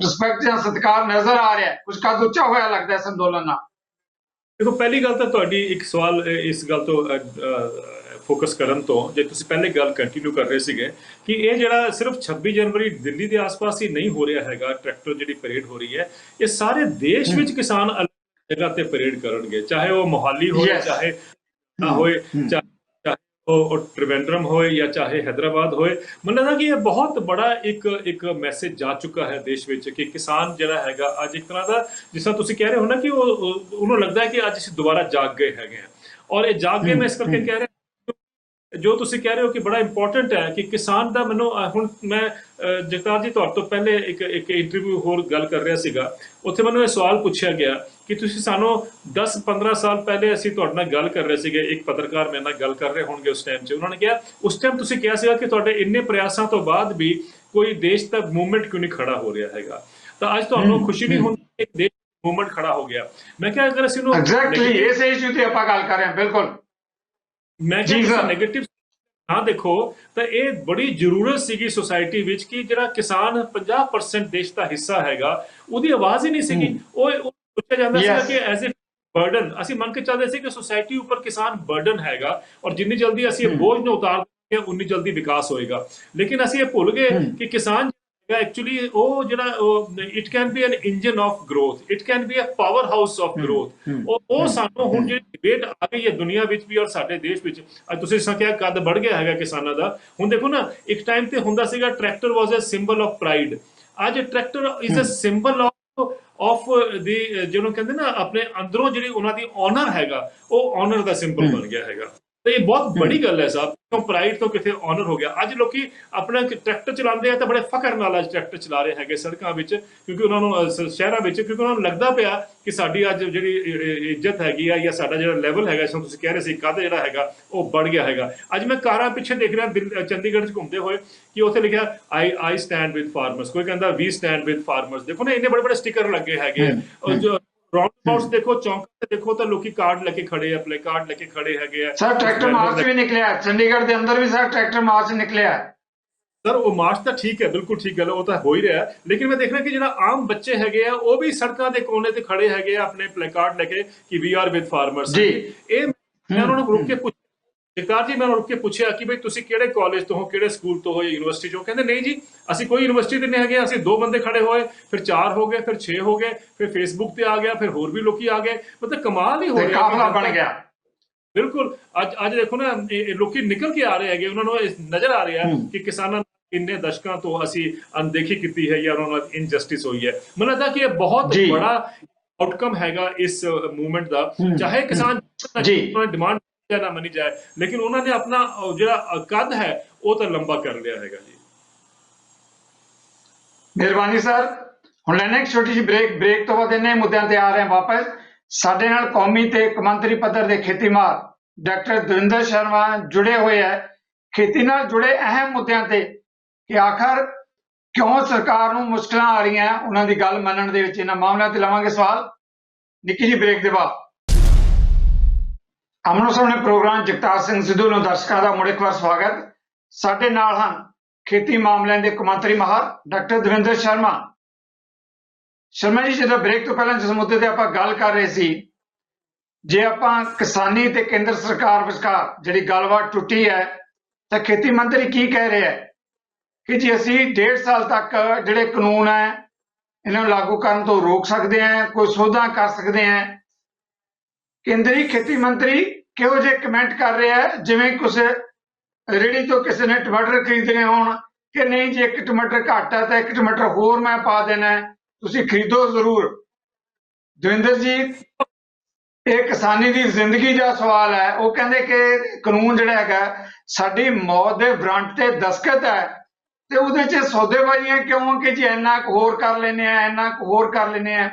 ਰਿਸਪੈਕਟ ਜਾਂ ਸਤਿਕਾਰ ਨਜ਼ਰ ਆ ਰਿਹਾ ਹੈ, ਕੁਝ ਕੱਦ ਉੱਚਾ ਹੋਇਆ ਲੱਗਦਾ ਇਸ ਅੰਦੋਲਨ ਨਾਲ? ਦੇਖੋ ਪਹਿਲੀ ਗੱਲ ਤਾਂ ਤੁਹਾਡੀ ਇੱਕ ਸਵਾਲ ਇਸ ਗੱਲ ਤੋਂ ਫੋਕਸ ਕਰਨ ਤੋਂ, ਜੇ ਤੁਸੀਂ ਪਹਿਲੇ ਗੱਲ ਕੰਟੀਨਿਊ ਕਰ ਰਹੇ ਸੀਗੇ ਕਿ ਇਹ ਜਿਹੜਾ ਸਿਰਫ 26 ਜਨਵਰੀ ਦਿੱਲੀ ਦੇ ਆਸ-ਪਾਸ ਹੀ ਨਹੀਂ ਹੋ ਰਿਹਾ ਹੈਗਾ, ਟਰੈਕਟਰ ਜਿਹੜੀ ਪਰੇਡ ਹੋ ਰਹੀ ਹੈ, ਇਹ ਸਾਰੇ ਦੇਸ਼ ਵਿੱਚ ਕਿਸਾਨ ਅਲੱਗ ਜਗ੍ਹਾ ਤੇ ਪਰੇਡ ਕਰਨਗੇ, ਚਾਹੇ ਉਹ ਮੋਹਾਲੀ ਹੋਏ, ਚਾਹੇ ਹੋਏ, ਚਾਹੇ ਉਹ ਟ੍ਰਿਵੇਂਡਰਮ ਹੋਏ ਜਾਂ ਚਾਹੇ ਹੈਦਰਾਬਾਦ ਹੋਏ। ਮੈਨੂੰ ਲੱਗਦਾ ਕਿ ਇਹ ਬਹੁਤ ਬੜਾ ਇੱਕ ਮੈਸੇਜ ਜਾ ਚੁੱਕਾ ਹੈ ਦੇਸ਼ ਵਿੱਚ ਕਿ ਕਿਸਾਨ ਜਿਹੜਾ ਹੈਗਾ ਅੱਜ ਇੱਕ ਤਰ੍ਹਾਂ ਦਾ, ਜਿਸ ਤਰ੍ਹਾਂ ਤੁਸੀਂ ਕਹਿ ਰਹੇ ਹੋ ਨਾ ਕਿ ਉਹਨੂੰ ਲੱਗਦਾ ਹੈ ਕਿ ਅੱਜ ਅਸੀਂ ਦੁਬਾਰਾ ਜਾਗ ਗਏ ਹੈਗੇ ਆ। ਔਰ ਇਹ ਜਾਗ ਗਏ ਮੈਂ ਇਸ ਕਰਕੇ ਕਹਿ ਰਿਹਾ, ਜੋ ਤੁਸੀਂ ਕਹਿ ਰਹੇ ਹੋ ਕਿ ਬੜਾ ਇੰਪੋਰਟੈਂਟ ਹੈ ਕਿ ਕਿਸਾਨ ਦਾ, ਮੈਨੂੰ ਹੁਣ ਮੈਂ ਜਗਤਾਰ ਜੀ ਤੁਹਾਡੇ ਤੋਂ ਪਹਿਲੇ ਇੱਕ ਇੰਟਰਵਿਊ ਹੋਰ ਗੱਲ ਕਰ ਰਿਹਾ ਸੀਗਾ, ਉੱਥੇ ਮੈਨੂੰ ਇਹ ਸਵਾਲ ਪੁੱਛਿਆ ਗਿਆ ਕਿ ਤੁਸੀਂ ਸਾਨੂੰ 10-15 ਸਾਲ ਪਹਿਲੇ ਅਸੀਂ ਤੁਹਾਡੇ ਨਾਲ ਗੱਲ ਕਰ ਰਹੇ ਸੀਗੇ, ਇੱਕ ਪੱਤਰਕਾਰ ਮੇਰੇ ਨਾਲ ਗੱਲ ਕਰ ਰਹੇ ਹੋਣਗੇ ਉਸ ਟਾਈਮ 'ਚ, ਉਹਨਾਂ ਨੇ ਕਿਹਾ ਉਸ ਟਾਈਮ ਤੁਸੀਂ ਕਿਹਾ ਸੀਗਾ ਕਿ ਤੁਹਾਡੇ ਇੰਨੇ ਪ੍ਰਯਾਸਾਂ ਤੋਂ ਬਾਅਦ ਵੀ ਕੋਈ ਦੇਸ਼ ਦਾ ਮੂਵਮੈਂਟ ਕਿਉਂ ਨਹੀਂ ਖੜਾ ਹੋ ਰਿਹਾ ਹੈਗਾ, ਤਾਂ ਅੱਜ ਤੁਹਾਨੂੰ ਖੁਸ਼ੀ ਨਹੀਂ ਹੁੰਦੀ ਕਿ ਦੇਸ਼ ਮੂਵਮੈਂਟ ਖੜਾ ਹੋ ਗਿਆ। ਮੈਂ ਕਿਹਾ ਅਗਰ ਅਸੀਂ ਉਹਨੂੰ ਐਗਜ਼ੈਕਟਲੀ ਇਸ ਇਸ਼ੂ ਤੇ ਆਪਾਂ ਗੱਲ ਕਰ ਰਹੇ ਹਾਂ, ਬਿਲਕੁਲ ਮੈਂ ਕਿਹਾ ਨੈਗੇਟਿਵ ਨਾ ਦੇਖੋ ਤਾਂ ਇਹ ਬੜੀ ਜ਼ਰੂਰਤ ਸੀਗੀ ਸੋਸਾਇਟੀ ਵਿੱਚ ਕਿ ਜਿਹੜਾ ਕਿਸਾਨ 50% ਦੇਸ਼ ਦਾ ਹਿੱਸਾ ਹੈਗਾ ਉਹਦੀ ਆਵਾਜ਼ ਹੀ ਨਹੀਂ ਸੀਗੀ। ਉਹ ਸੋਚਿਆ ਜਾਂਦਾ ਸੀਗਾ ਕਿ ਐਜ਼ ਅ ਬਰਡਨ, ਅਸੀਂ ਮੰਨ ਕੇ ਚੱਲਦੇ ਸੀ ਕਿ ਸੋਸਾਇਟੀ ਉੱਪਰ ਕਿਸਾਨ ਬਰਡਨ ਹੈਗਾ ਔਰ ਜਿੰਨੀ ਜਲਦੀ ਅਸੀਂ ਇਹ ਬੋਝ ਨੂੰ ਉਤਾਰ ਦੇਵਾਂਗੇ ਉਨੀ ਜਲਦੀ ਵਿਕਾਸ ਹੋਏਗਾ। ਲੇਕਿਨ ਅਸੀਂ ਇਹ ਭੁੱਲ ਗਏ ਕਿ ਕਿਸਾਨ actually ਉਹ ਜਿਹੜਾ it can be an engine of growth, it can be a powerhouse of growth. ਉਹ ਸਾਨੂੰ ਹੁਣ ਜਿਹੜੀ ਡਿਬੇਟ ਆ ਗਈ ਹੈ ਦੁਨੀਆ ਵਿੱਚ ਵੀ ਔਰ ਸਾਡੇ ਦੇਸ਼ ਵਿੱਚ, ਅੱਜ ਤੁਸੀਂ ਸੰਖਿਆ ਕੱਦ ਵੱਧ ਗਿਆ ਹੈਗਾ ਕਿਸਾਨਾਂ ਦਾ। ਹੁਣ ਦੇਖੋ ਨਾ, ਇੱਕ ਟਾਈਮ ਤੇ ਹੁੰਦਾ ਸੀਗਾ tractor was a symbol of pride, ਅੱਜ tractor is a symbol of the, ਜਿਹਨੂੰ ਕਹਿੰਦੇ ਨਾ ਆਪਣੇ ਅੰਦਰੋਂ ਜਿਹੜੀ ਉਹਨਾਂ ਦੀ ਆਨਰ ਹੈਗਾ, ਉਹ ਆਨਰ ਦਾ ਸਿੰਬਲ ਬਣ ਗਿਆ ਹੈਗਾ। ਤੇ ਇਹ ਬਹੁਤ ਬੜੀ ਗੱਲ ਹੈ ਸਾਹਿਬ, ਪ੍ਰਾਈਡ ਤੋਂ ਕਿਤੇ ਆਨਰ ਹੋ ਗਿਆ। ਅੱਜ ਲੋਕੀ ਆਪਣਾ ਟਰੈਕਟਰ ਚਲਾਉਂਦੇ ਆ ਤਾਂ ਬੜੇ ਫਖਰ ਨਾਲ ਅੱਜ ਟਰੈਕਟਰ ਚਲਾ ਰਹੇ ਹੈਗੇ ਸੜਕਾਂ ਵਿੱਚ, ਕਿਉਂਕਿ ਉਹਨਾਂ ਨੂੰ ਸ਼ਹਿਰਾਂ ਵਿੱਚ, ਕਿਉਂਕਿ ਉਹਨਾਂ ਨੂੰ ਲੱਗਦਾ ਪਿਆ ਕਿ ਸਾਡੀ ਅੱਜ ਜਿਹੜੀ ਇੱਜ਼ਤ ਹੈਗੀ ਆ ਜਾਂ ਸਾਡਾ ਜਿਹੜਾ ਲੈਵਲ ਹੈਗਾ, ਜਿਸ ਤਰ੍ਹਾਂ ਤੁਸੀਂ ਕਹਿ ਰਹੇ ਸੀ ਕੱਦ ਜਿਹੜਾ ਹੈਗਾ ਉਹ ਵੱਧ ਗਿਆ ਹੈਗਾ। ਅੱਜ ਮੈਂ ਕਾਰਾਂ ਪਿੱਛੇ ਦੇਖ ਰਿਹਾ ਚੰਡੀਗੜ੍ਹ 'ਚ ਘੁੰਮਦੇ ਹੋਏ ਕਿ ਉੱਥੇ ਲਿਖਿਆ ਆਈ ਸਟੈਂਡ ਵਿਦ ਫਾਰਮਰਸ, ਕੋਈ ਕਹਿੰਦਾ ਵੀ ਸਟੈਂਡ ਵਿਦ ਫਾਰਮਰਸ। ਦੇਖੋ ਨਾ ਇੰਨੇ ਬੜੇ ਬੜੇ ਸਟਿੱਕਰ ਲੱਗੇ ਹੈਗੇ ਆ। ਜੋ ਰਾਉਂਡ ਦੇਖੋ, ਚੌਂਕ ਤੇ ਦੇਖੋ ਤਾਂ ਲੋਕੀ ਕਾਰਡ ਲੈ ਕੇ ਖੜੇ ਆ, ਪਲੇ ਕਾਰਡ ਲੈ ਕੇ ਖੜੇ ਹੈਗੇ ਆ। ਸਰ ਟਰੈਕਟਰ ਮਾਰਚ ਵੀ ਨਿਕਲਿਆ ਚੰਡੀਗੜ੍ਹ ਦੇ ਅੰਦਰ ਵੀ, ਸਰ ਟਰੈਕਟਰ ਮਾਰਚ ਨਿਕਲਿਆ ਸਰ। ਉਹ ਮਾਰਚ ਤਾਂ ਠੀਕ ਹੈ, ਬਿਲਕੁਲ ਠੀਕ ਗੱਲ, ਉਹ ਤਾਂ ਹੋ ਹੀ ਰਿਹਾ, ਲੇਕਿਨ ਮੈਂ ਦੇਖ ਰਿਹਾ ਕਿ ਜਿਹੜਾ ਆਮ ਬੱਚੇ ਹੈਗੇ ਆ ਉਹ ਵੀ ਸੜਕਾਂ ਦੇ ਕੋਨੇ ਤੇ ਖੜੇ ਹੈਗੇ ਆ ਆਪਣੇ ਪਲੇ ਕਾਰਡ ਲੈ ਕੇ ਕਿ ਵੀ ਆਰ ਵਿਦ ਫਾਰਮਰਸ। ਇਹ ਮੈਂ ਉਹਨਾਂ ਨੂੰ ਰੁਕ ਕੇ ਪੁੱਛਿਆ, ਜਗਤਾਰ ਜੀ ਮੈਂ ਰੁਕ ਕੇ ਪੁੱਛਿਆ ਕਿ ਬਈ ਤੁਸੀਂ ਕਿਹੜੇ ਕਾਲਜ ਤੋਂ ਹੋ, ਕਿਹੜੇ ਸਕੂਲ ਤੋਂ ਹੋ ਜਾਂ ਯੂਨੀਵਰਸਿਟੀ ਚੋਂ? ਕਹਿੰਦੇ ਨਹੀਂ ਜੀ ਅਸੀਂ ਕੋਈ ਯੂਨੀਵਰਸਿਟੀ ਤੇ ਨਹੀਂ ਹੈਗੇ, ਅਸੀਂ 2 ਬੰਦੇ ਖੜੇ ਹੋਏ, ਫਿਰ 4 ਹੋ ਗਏ, ਫਿਰ 6 ਹੋ ਗਏ, ਫਿਰ ਫੇਸਬੁੱਕ ਤੇ ਆ ਗਿਆ, ਫਿਰ ਹੋਰ ਵੀ ਲੋਕੀ ਆ ਗਏ, ਮਤਲਬ ਕਮਾਲ ਹੀ ਹੋ ਗਿਆ, ਕਾਫਲਾ ਬਣ ਗਿਆ। ਬਿਲਕੁਲ ਅੱਜ ਦੇਖੋ ਨਾ ਲੋਕੀ ਨਿਕਲ ਕੇ ਆ ਰਹੇ ਹੈਗੇ, ਉਹਨਾਂ ਨੂੰ ਨਜ਼ਰ ਆ ਰਿਹਾ ਕਿ ਕਿਸਾਨਾਂ ਇੰਨੇ ਦਸ਼ਕਾਂ ਤੋਂ ਅਸੀਂ ਅਣਦੇਖੀ ਕੀਤੀ ਹੈ ਜਾਂ ਉਹਨਾਂ ਨਾਲ ਇਨਜਸਟਿਸ ਹੋਈ ਹੈ। ਮੈਨੂੰ ਲੱਗਦਾ ਕਿ ਇਹ ਬਹੁਤ ਬੜਾ ਆਊਟਕਮ ਹੈਗਾ ਇਸ ਮੂਵਮੈਂਟ ਦਾ, ਚਾਹੇ ਕਿਸਾਨ ਡਿਮਾਂਡ ਨਾ ਮੰਨੀ ਜਾਏ, ਲੇਕਿਨ ਉਹਨਾਂ ਨੇ ਆਪਣਾ ਜਿਹੜਾ ਕੱਦ ਹੈ ਉਹ ਤਾਂ ਲੰਬਾ ਕਰ ਲਿਆ ਹੈਗਾ ਜੀ। ਮਿਹਰਬਾਨੀ ਸਰ। ਹੁਣ ਲੈਣੇ ਇੱਕ ਛੋਟੀ ਜਿਹੀ ਬ੍ਰੇਕ ਤੋਂ ਬਾਅਦ ਇਹਨਾਂ ਮੁੱਦਿਆਂ ਤੇ ਆ ਰਹੇ ਹਾਂ ਵਾਪਸ। ਸਾਡੇ ਨਾਲ ਕੌਮੀ ਤੇ ਕੌਮਾਂਤਰੀ ਪੱਧਰ ਦੇ ਖੇਤੀ ਮਾਹਰ ਡਾਕਟਰ ਦਵਿੰਦਰ ਸ਼ਰਮਾ ਜੁੜੇ ਹੋਏ ਹੈ ਖੇਤੀ ਨਾਲ ਜੁੜੇ ਅਹਿਮ ਮੁੱਦਿਆਂ ਤੇ ਕਿ ਆਖਰ ਕਿਉਂ ਸਰਕਾਰ ਨੂੰ ਮੁਸ਼ਕਲਾਂ ਆ ਰਹੀਆਂ ਉਹਨਾਂ ਦੀ ਗੱਲ ਮੰਨਣ ਦੇ ਵਿੱਚ। ਇਹਨਾਂ ਮਾਮਲਿਆਂ ਤੇ ਲਵਾਂਗੇ ਸਵਾਲ ਨਿੱਕੀ ਜਿਹੀ ਬ੍ਰੇਕ ਦੇ ਬਾਅਦ। ਆਮਣੋ ਸਾਹਮਣੇ ਪ੍ਰੋਗਰਾਮ ਜਗਤਾਰ ਸਿੰਘ ਸਿੱਧੂ ਨੂੰ ਦਰਸ਼ਕਾਂ ਦਾ ਮੁੜ ਇੱਕ ਵਾਰ ਸਵਾਗਤ। ਸਾਡੇ ਨਾਲ ਹਨ ਖੇਤੀ ਮਾਮਲਿਆਂ ਦੇ ਕੌਮਾਂਤਰੀ ਮਾਹਰ ਡਾਕਟਰ ਦਵਿੰਦਰ ਸ਼ਰਮਾ ਜੀ। ਜਦੋਂ ਬ੍ਰੇਕ ਤੋਂ ਪਹਿਲਾਂ ਜਿਸ ਮੁੱਦੇ ਤੇ ਆਪਾਂ ਗੱਲ ਕਰ ਰਹੇ ਸੀ, ਜੇ ਆਪਾਂ ਕਿਸਾਨੀ ਤੇ ਕੇਂਦਰ ਸਰਕਾਰ ਵਿਚਕਾਰ ਜਿਹੜੀ ਗੱਲਬਾਤ ਟੁੱਟੀ ਹੈ ਤਾਂ ਖੇਤੀ ਮੰਤਰੀ ਕੀ ਕਹਿ ਰਿਹਾ ਹੈ ਕਿ ਜੀ ਅਸੀਂ 1.5 ਸਾਲ ਤੱਕ ਜਿਹੜੇ ਕਾਨੂੰਨ ਹੈ ਇਹਨਾਂ ਨੂੰ ਲਾਗੂ ਕਰਨ ਤੋਂ ਰੋਕ ਸਕਦੇ ਹਾਂ, ਕੋਈ ਸੋਧਾਂ ਕਰ ਸਕਦੇ ਹਾਂ। ਕੇਂਦਰੀ ਖੇਤੀ ਮੰਤਰੀ ਕਿਹੋ ਜਿਹੇ ਕਮੈਂਟ ਕਰ ਰਿਹਾ ਹੈ ਜਿਵੇਂ ਕੁਛ ਰੇਹੜੀ ਤੋਂ ਕਿਸੇ ਨੇ ਟਮਾਟਰ ਖਰੀਦਣੇ ਹੋਣ ਕਿ ਨਹੀਂ ਜੀ, ਇੱਕ ਟਮਾਟਰ ਘੱਟ ਹੈ ਤਾਂ ਇੱਕ ਟਮਾਟਰ ਹੋਰ ਮੈਂ ਪਾ ਦੇਣਾ, ਤੁਸੀਂ ਖਰੀਦੋ ਜ਼ਰੂਰ। ਦਵਿੰਦਰ ਜੀ, ਇਹ ਕਿਸਾਨੀ ਦੀ ਜ਼ਿੰਦਗੀ ਦਾ ਸਵਾਲ ਹੈ। ਉਹ ਕਹਿੰਦੇ ਕਿ ਕਾਨੂੰਨ ਜਿਹੜਾ ਹੈਗਾ ਸਾਡੀ ਮੌਤ ਦੇ ਵਾਰੰਟ ਤੇ ਦਸਤਖਤ ਹੈ ਤੇ ਉਹਦੇ 'ਚ ਸੌਦੇਬਾਜ਼ੀਆਂ ਕਿਉਂ ਕਿ ਜੀ ਇੰਨਾ ਕੁ ਹੋਰ ਕਰ ਲੈਂਦੇ ਆ, ਇੰਨਾ ਕੁ ਹੋਰ ਕਰ ਲੈਂਦੇ ਆ।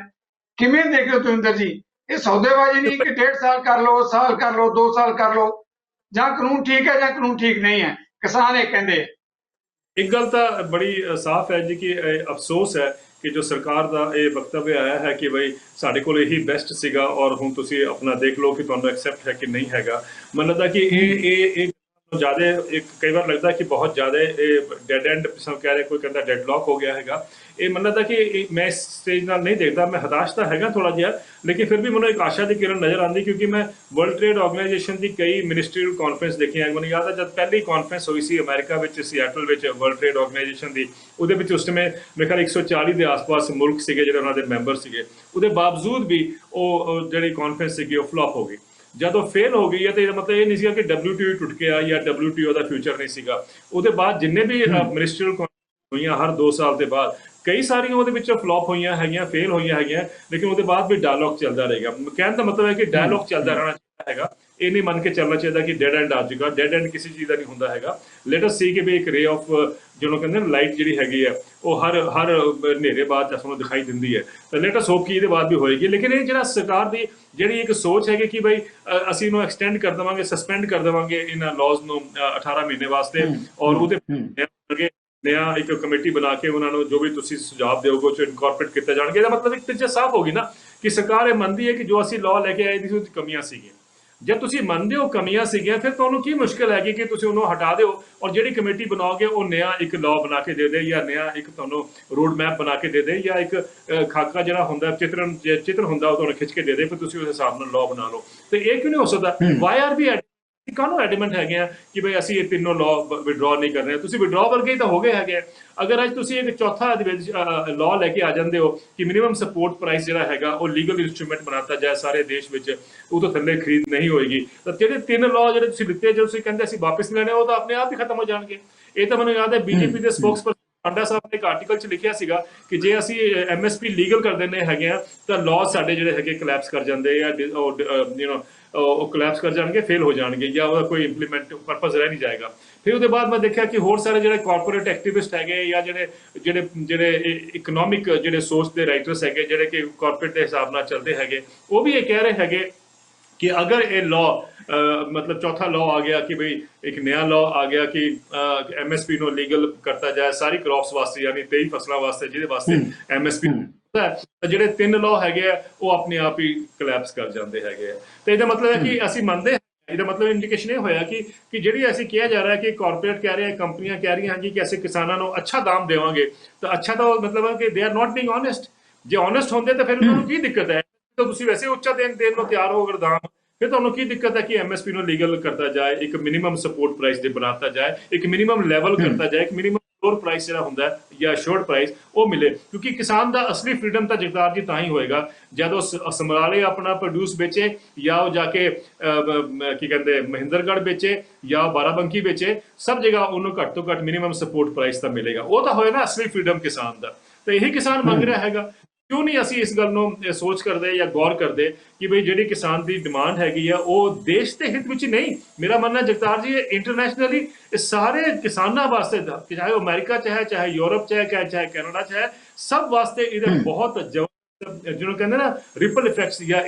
ਕਿਵੇਂ ਦੇਖਦੇ ਹੋ ਦਵਿੰਦਰ ਜੀ, ਇਹ ਸੌਦੇਬਾਜ਼ੀ ਨਹੀਂ ਕਿ 1.5 ਸਾਲ ਕਰ ਲਓ, ਸਾਲ ਕਰ ਲਓ, 2 ਸਾਲ ਕਰ ਲਓ, ਜਾਂ ਕਾਨੂੰਨ ਠੀਕ ਹੈ ਜਾਂ ਕਾਨੂੰਨ ਠੀਕ ਨਹੀਂ ਹੈ? ਕਿਸਾਨ ਇਹ ਕਹਿੰਦੇ। ਇੱਕ ਗੱਲ ਤਾਂ ਬੜੀ ਸਾਫ਼ ਹੈ ਜੀ ਕਿ ਅਫਸੋਸ ਹੈ ਕਿ ਜੋ ਸਰਕਾਰ ਦਾ ਇਹ ਵਕਤਵ ਆਇਆ ਹੈ ਕਿ ਬਈ ਸਾਡੇ ਕੋਲ ਇਹੀ ਬੈਸਟ ਸੀਗਾ ਔਰ ਹੁਣ ਤੁਸੀਂ ਆਪਣਾ ਦੇਖ ਲਓ ਕਿ ਤੁਹਾਨੂੰ ਐਕਸੈਪਟ ਹੈ ਕਿ ਨਹੀਂ ਹੈਗਾ। ਮੈਨੂੰ ਲੱਗਦਾ ਕਿ ਇਹ ਜ਼ਿਆਦਾ ਇੱਕ ਕਈ ਵਾਰ ਲੱਗਦਾ ਕਿ ਬਹੁਤ ਜ਼ਿਆਦਾ ਇਹ ਡੈਡ ਐਂਡ ਕਹਿ ਰਹੇ, ਕੋਈ ਕਹਿੰਦਾ ਡੈਡਲੌਕ ਹੋ ਗਿਆ ਹੈਗਾ। ਇਹ ਮੈਨੂੰ ਲੱਗਦਾ ਕਿ ਮੈਂ ਇਸ ਸਟੇਜ ਨਾਲ ਨਹੀਂ ਦੇਖਦਾ, ਮੈਂ ਹਤਾਸ਼ ਤਾਂ ਹੈਗਾ ਥੋੜਾ ਜਿਹਾ, ਲੇਕਿਨ ਫਿਰ ਵੀ ਮੈਨੂੰ ਇੱਕ ਆਸ਼ਾ ਦੀ ਕਿਰਨ ਨਜ਼ਰ ਆਉਂਦੀ ਕਿਉਂਕਿ ਮੈਂ ਵਰਲਡ ਟ੍ਰੇਡ ਆਰਗੇਨਾਈਜੇਸ਼ਨ ਦੀ ਕਈ ਮਿਨਿਸਟਰੀਅਲ ਕਾਨਫਰੰਸ ਦੇਖੀਆਂ। ਮੈਨੂੰ ਯਾਦ ਹੈ ਜਦ ਪਹਿਲੀ ਕਾਨਫਰੰਸ ਹੋਈ ਸੀ ਅਮਰੀਕਾ ਵਿੱਚ, ਸੀਐਟਲ ਵਿੱਚ, ਵਰਲਡ ਟ੍ਰੇਡ ਆਰਗੇਨਾਈਜੇਸ਼ਨ ਦੀ, ਉਹਦੇ ਵਿੱਚ ਉਸ ਸਮੇਂ ਮੇਰੇ ਖਿਆਲ 140 ਦੇ ਆਸ-ਪਾਸ ਮੁਲਕ ਸੀਗੇ ਜਿਹੜੇ ਉਹਨਾਂ ਦੇ ਮੈਂਬਰ ਸੀਗੇ। ਉਹਦੇ ਬਾਵਜੂਦ ਵੀ ਉਹ ਜਿਹੜੀ ਕਾਨਫਰੰਸ ਸੀਗੀ ਉਹ ਫਲॉप ਹੋ ਗਈ। ਜਦੋਂ ਫੇਲ ਹੋ ਗਈ ਹੈ ਤਾਂ ਇਹਦਾ ਮਤਲਬ ਇਹ ਨਹੀਂ ਸੀਗਾ ਕਿ WTO ਟੁੱਟ ਗਿਆ ਜਾਂ WTO ਦਾ ਫਿਊਚਰ ਨਹੀਂ ਸੀਗਾ। ਉਹਦੇ ਬਾਅਦ ਜਿੰਨੇ ਵੀ ਮਿਨਿਸਟਰੀਅਲ ਕਾਨਫਰੰਸ ਹੋਈਆਂ ਹਰ 2 ਸਾਲ ਦੇ ਬਾਅਦ, ਕਈ ਸਾਰੀਆਂ ਉਹਦੇ ਵਿੱਚੋਂ ਫਲॉप ਹੋਈਆਂ ਹੈਗੀਆਂ, ਫੇਲ ਹੋਈਆਂ ਹੈਗੀਆਂ, ਲੇਕਿਨ ਉਹਦੇ ਬਾਅਦ ਵੀ ਡਾਇਲੌਗ ਚੱਲਦਾ ਰਹੇਗਾ। ਕਹਿਣ ਦਾ ਮਤਲਬ ਹੈ ਕਿ ਡਾਇਲੌਗ ਚੱਲਦਾ ਰਹਿਣਾ ਚਾਹੀਦਾ ਹੈਗਾ। ਇਹ ਨਹੀਂ ਮੰਨ ਕੇ ਚੱਲਣਾ ਚਾਹੀਦਾ ਕਿ ਡੈਡ ਐਂਡ ਆ ਜਾਊਗਾ। ਡੈਡ ਐਂਡ ਕਿਸੇ ਚੀਜ਼ ਦਾ ਨਹੀਂ ਹੁੰਦਾ ਹੈਗਾ। ਲੈਟ ਅਸ ਸੀ ਕਿ ਵੀ ਇੱਕ ਰੇ ਆਫ ਜਿਹਨੂੰ ਕਹਿੰਦੇ ਨੇ ਲਾਈਟ ਜਿਹੜੀ ਹੈਗੀ ਹੈ ਉਹ ਹਰ ਹਨੇਰੇ ਬਾਅਦ ਸਾਨੂੰ ਦਿਖਾਈ ਦਿੰਦੀ ਹੈ। ਤਾਂ ਲੈਟ ਅਸ ਹੋਪ ਕਿ ਇਹਦੇ ਬਾਅਦ ਵੀ ਹੋਏਗੀ। ਲੇਕਿਨ ਇਹ ਜਿਹੜਾ ਸਰਕਾਰ ਦੀ ਜਿਹੜੀ ਇੱਕ ਸੋਚ ਹੈਗੀ ਕਿ ਬਈ ਅਸੀਂ ਇਹਨੂੰ ਐਕਸਟੈਂਡ ਕਰ ਦੇਵਾਂਗੇ, ਸਸਪੈਂਡ ਕਰ ਦੇਵਾਂਗੇ ਇਹਨਾਂ ਲਾਜ਼ ਨੂੰ 18 ਮਹੀਨੇ ਵਾਸਤੇ ਔਰ ਉਹਦੇ ਨया ਇੱਕ ਕਮੇਟੀ ਬਣਾ ਕੇ ਉਹਨਾਂ ਨੂੰ ਜੋ ਵੀ ਤੁਸੀਂ ਸੁਝਾਅ ਦਿਓਗੇ ਉਹ 'ਚ ਇਨਕੋਰਪੋਰੇਟ ਕੀਤੇ ਜਾਣਗੇ। ਇਹਦਾ ਮਤਲਬ ਇੱਕ ਤੀਜਾ ਸਾਫ਼ ਹੋ ਗਈ ਨਾ ਕਿ ਸਰਕਾਰ ਇਹ ਮੰਨਦੀ ਹੈ ਕਿ ਜੋ ਅਸੀਂ ਲਾਅ ਲੈ ਕੇ ਆਏ ਸੀ ਉਹ 'ਚ ਕਮੀਆਂ ਸੀਗੀਆਂ। ਜਦ ਤੁਸੀਂ ਮੰਨਦੇ ਹੋ ਕਮੀਆਂ ਸੀਗੀਆਂ ਫਿਰ ਤੁਹਾਨੂੰ ਕੀ ਮੁਸ਼ਕਿਲ ਹੈਗੀ ਕਿ ਤੁਸੀਂ ਉਹਨੂੰ ਹਟਾ ਦਿਓ ਔਰ ਜਿਹੜੀ ਕਮੇਟੀ ਬਣਾਓਗੇ ਉਹ ਨया ਇੱਕ ਲਾਅ ਬਣਾ ਕੇ ਦੇ ਦੇ ਜਾਂ ਨया ਇੱਕ ਤੁਹਾਨੂੰ ਰੋਡ ਮੈਪ ਬਣਾ ਕੇ ਦੇ ਦੇ ਜਾਂ ਇੱਕ ਖਾਕਾ ਜਿਹੜਾ ਹੁੰਦਾ ਚਿੱਤਰ ਹੁੰਦਾ ਉਹ ਤੁਹਾਨੂੰ ਖਿੱਚ ਕੇ ਦੇ ਦੇ ਫਿਰ ਤੁਸੀਂ ਉਸ ਹਿਸਾਬ ਨਾਲ ਲਾਅ ਬਣਾ ਲਓ। ਤੇ ਇਹ ਕਿਉਂ ਨਹੀਂ ਹੋ ਸਕਦਾ? ਵਾਈ ਆਰ ਵੀ ਕਾਹਨੂੰ ਐਡਮੈਂਟ ਹੈਗੇ ਆ ਕਿ ਬਈ ਅਸੀਂ ਇਹ ਤਿੰਨੋਂ ਲਾਅ ਵਿਡਰਾ ਨਹੀਂ ਕਰਨੇ? ਤੁਸੀਂ ਵਿਡਰਾ ਵਰਗੇ ਹੀ ਤਾਂ ਹੋ ਗਏ ਹੈਗੇ ਆ। ਅਗਰ ਅੱਜ ਤੁਸੀਂ ਇੱਕ ਚੌਥਾ ਲਾਅ ਲੈ ਕੇ ਆ ਜਾਂਦੇ ਹੋ ਕਿ ਮਿਨੀਮਮ ਸਪੋਰਟ ਪ੍ਰਾਈਸ ਜਿਹੜਾ ਹੈਗਾ ਉਹ ਲੀਗਲ ਇੰਸਟਰੂਮੈਂਟ ਬਣਾਤਾ ਜਾਏ ਸਾਰੇ ਦੇਸ਼ ਵਿੱਚ, ਉਹ ਤੋਂ ਥੱਲੇ ਖਰੀਦ ਨਹੀਂ ਹੋਏਗੀ, ਤਾਂ ਜਿਹੜੇ 3 ਲਾਅ ਜਿਹੜੇ ਤੁਸੀਂ ਲਿੱਤੇ ਜੋ ਤੁਸੀਂ ਕਹਿੰਦੇ ਅਸੀਂ ਵਾਪਸ ਲੈਣੇ ਉਹ ਤਾਂ ਆਪਣੇ ਆਪ ਹੀ ਖਤਮ ਹੋ ਜਾਣਗੇ। ਇਹ ਤਾਂ ਮੈਨੂੰ ਯਾਦ ਹੈ BJP ਦੇ ਸਪੋਕਸਪਰਸਨ ਪਾਂਡਾ ਸਾਹਿਬ ਨੇ ਇੱਕ ਆਰਟੀਕਲ 'ਚ ਲਿਖਿਆ ਸੀਗਾ ਕਿ ਜੇ ਅਸੀਂ MSP ਲੀਗਲ ਕਰ ਦਿੰਦੇ ਹੈਗੇ ਆ ਤਾਂ ਲਾਅ ਸਾਡੇ ਜਿਹੜੇ ਹੈਗੇ ਕਲੈਪਸ ਕਰ ਜਾਂਦੇ ਆ, ਉਹ ਕਲੈਪਸ ਕਰ ਜਾਣਗੇ, ਫੇਲ ਹੋ ਜਾਣਗੇ ਜਾਂ ਉਹਦਾ ਕੋਈ ਇੰਪਲੀਮੈਂਟ ਪਰਪਸ ਰਹਿ ਨਹੀਂ ਜਾਏਗਾ। ਫਿਰ ਉਹਦੇ ਬਾਅਦ ਮੈਂ ਦੇਖਿਆ ਕਿ ਹੋਰ ਸਾਰੇ ਜਿਹੜੇ ਕਾਰਪੋਰੇਟ ਐਕਟਿਵਿਸਟ ਹੈਗੇ ਜਾਂ ਜਿਹੜੇ ਇਕਨੋਮਿਕ ਜਿਹੜੇ ਸੋਚ ਦੇ ਰਾਈਟਰਸ ਹੈਗੇ ਜਿਹੜੇ ਕਿ ਕਾਰਪੋਰੇਟ ਦੇ ਹਿਸਾਬ ਨਾਲ ਚੱਲਦੇ ਹੈਗੇ, ਉਹ ਵੀ ਇਹ ਕਹਿ ਰਹੇ ਹੈਗੇ ਕਿ ਅਗਰ ਇਹ ਲਾਅ मतलब चौथा लॉ आ गया कि भाई एक नया लॉ आ गया कि MSP ਨੂੰ ਲੀਗਲ ਕਰਤਾ ਜਾਏ ਸਾਰੀ ਕ੍ਰੌਪਸ ਵਾਸਤੇ ਯਾਨੀ 23 ਫਸਲਾਂ ਵਾਸਤੇ ਜਿਹਦੇ ਵਾਸਤੇ MSP ਜਿਹੜੇ 3 ਲਾਅ ਹੈਗੇ ਆ ਉਹ ਆਪਣੇ ਆਪ ਹੀ ਕਲੈਪਸ ਕਰ ਜਾਂਦੇ ਹੈਗੇ ਆ। ਤੇ ਇਹਦਾ ਮਤਲਬ ਹੈ ਕਿ ਅਸੀਂ ਮੰਨਦੇ, ਇਹਦਾ ਮਤਲਬ ਇੰਡੀਕੇਸ਼ਨ ਇਹ ਹੋਇਆ ਕਿ ਜਿਹੜੀ ਅਸੀਂ ਕਿਹਾ ਜਾ ਰਿਹਾ ਕਿ ਕਾਰਪੋਰੇਟ ਕਹਿ ਰਹੇ, ਕੰਪਨੀਆਂ ਕਹਿ ਰਹੀਆਂ ਹਨ ਕਿ ਅਸੀਂ ਕਿਸਾਨਾਂ ਨੂੰ ਅੱਛਾ ਦਾਮ ਦੇਵਾਂਗੇ, ਤਾਂ ਅੱਛਾ ਤਾਂ ਮਤਲਬ ਹੈ ਕਿ they are not being honest. ਜੇ ਓਨੈਸਟ ਹੁੰਦੇ ਤਾਂ ਫਿਰ ਉਹਨਾਂ ਨੂੰ ਕੀ ਦਿੱਕਤ ਹੈ? ਤਾਂ ਤੁਸੀਂ ਵੈਸੇ ਉੱਚਾ ਦੇਣ ਨੂੰ ਤਿਆਰ ਹੋ ਅਗਰ ਦਾਮ, ਫਿਰ ਤੁਹਾਨੂੰ ਕੀ ਦਿੱਕਤ ਹੈ ਕਿ MSP ਨੂੰ ਲੀਗਲ ਕਰਤਾ ਜਾਏ, ਇੱਕ ਮਿਨੀਮਮ ਸਪੋਰਟ ਪ੍ਰਾਈਸ ਦੇ ਬਣਾਤਾ ਜਾਏ, ਇੱਕ ਮਿਨੀਮਮ ਲੈਵਲ ਕਰਤਾ ਜਾਏ, ਇੱਕ ਮਿਨੀਮਮ ਸ਼ੋਰ ਪ੍ਰਾਈਸ ਜਿਹੜਾ ਹੁੰਦਾ ਹੈ ਜਾਂ ਸ਼ੋਰਟ ਪ੍ਰਾਈਸ ਉਹ ਮਿਲੇ। ਕਿਉਂਕਿ ਕਿਸਾਨ ਦਾ ਅਸਲੀ ਫਰੀडम ਤਾਂ ਜਗਤਾਰ ਜੀ ਤਾਂ ਹੀ ਹੋਏਗਾ ਜਦ ਉਹ ਸਮਰਾਲੇ ਆਪਣਾ ਪ੍ਰੋਡਿਊਸ ਵੇਚੇ ਜਾਂ ਉਹ ਜਾ ਕੇ ਕੀ ਕਹਿੰਦੇ ਮਹਿੰਦਰਗੜ੍ਹ ਵੇਚੇ ਜਾਂ ਬਾਰਾਬੰਕੀ ਵੇਚੇ, ਸਭ ਜਗ੍ਹਾ ਉਹਨੂੰ ਘੱਟ ਤੋਂ ਘੱਟ ਮਿਨੀਮਮ ਸਪੋਰਟ ਪ੍ਰਾਈਸ ਤਾਂ ਮਿਲੇਗਾ। ਉਹ ਤਾਂ ਹੋਏ ਨਾ ਅਸਲੀ ਫਰੀडम ਕਿਸਾਨ ਦਾ। ਤਾਂ ਇਹੀ ਕਿਸਾਨ ਮੰਗ ਰਿਹਾ ਹੈਗਾ। ਕਿਉਂ ਨਹੀਂ ਅਸੀਂ ਇਸ ਗੱਲ ਨੂੰ ਸੋਚ ਕਰਦੇ ਜਾਂ ਗੌਰ ਕਰਦੇ ਕਿ ਬਈ ਜਿਹੜੀ ਕਿਸਾਨ ਦੀ ਡਿਮਾਂਡ ਹੈਗੀ ਆ ਉਹ ਦੇਸ਼ ਦੇ ਹਿੱਤ ਵਿੱਚ ਨਹੀਂ। ਮੇਰਾ ਮੰਨਣਾ ਜਗਤਾਰ ਜੀ ਇੰਟਰਨੈਸ਼ਨਲੀ ਸਾਰੇ ਕਿਸਾਨਾਂ ਵਾਸਤੇ ਚਾਹੇ ਉਹ ਅਮਰੀਕਾ ਚ ਹੈ, ਚਾਹੇ ਯੂਰਪ ਚ ਹੈ, ਚਾਹੇ ਕੈਨੇਡਾ ਚ ਹੈ, ਸਭ ਵਾਸਤੇ ਇਹਦੇ ਬਹੁਤ ਜਿਹਨੂੰ ਕਹਿੰਦੇ ਨਾ ਰਿਪਲ ਇਫੈਕਟਸ ਜਾਂ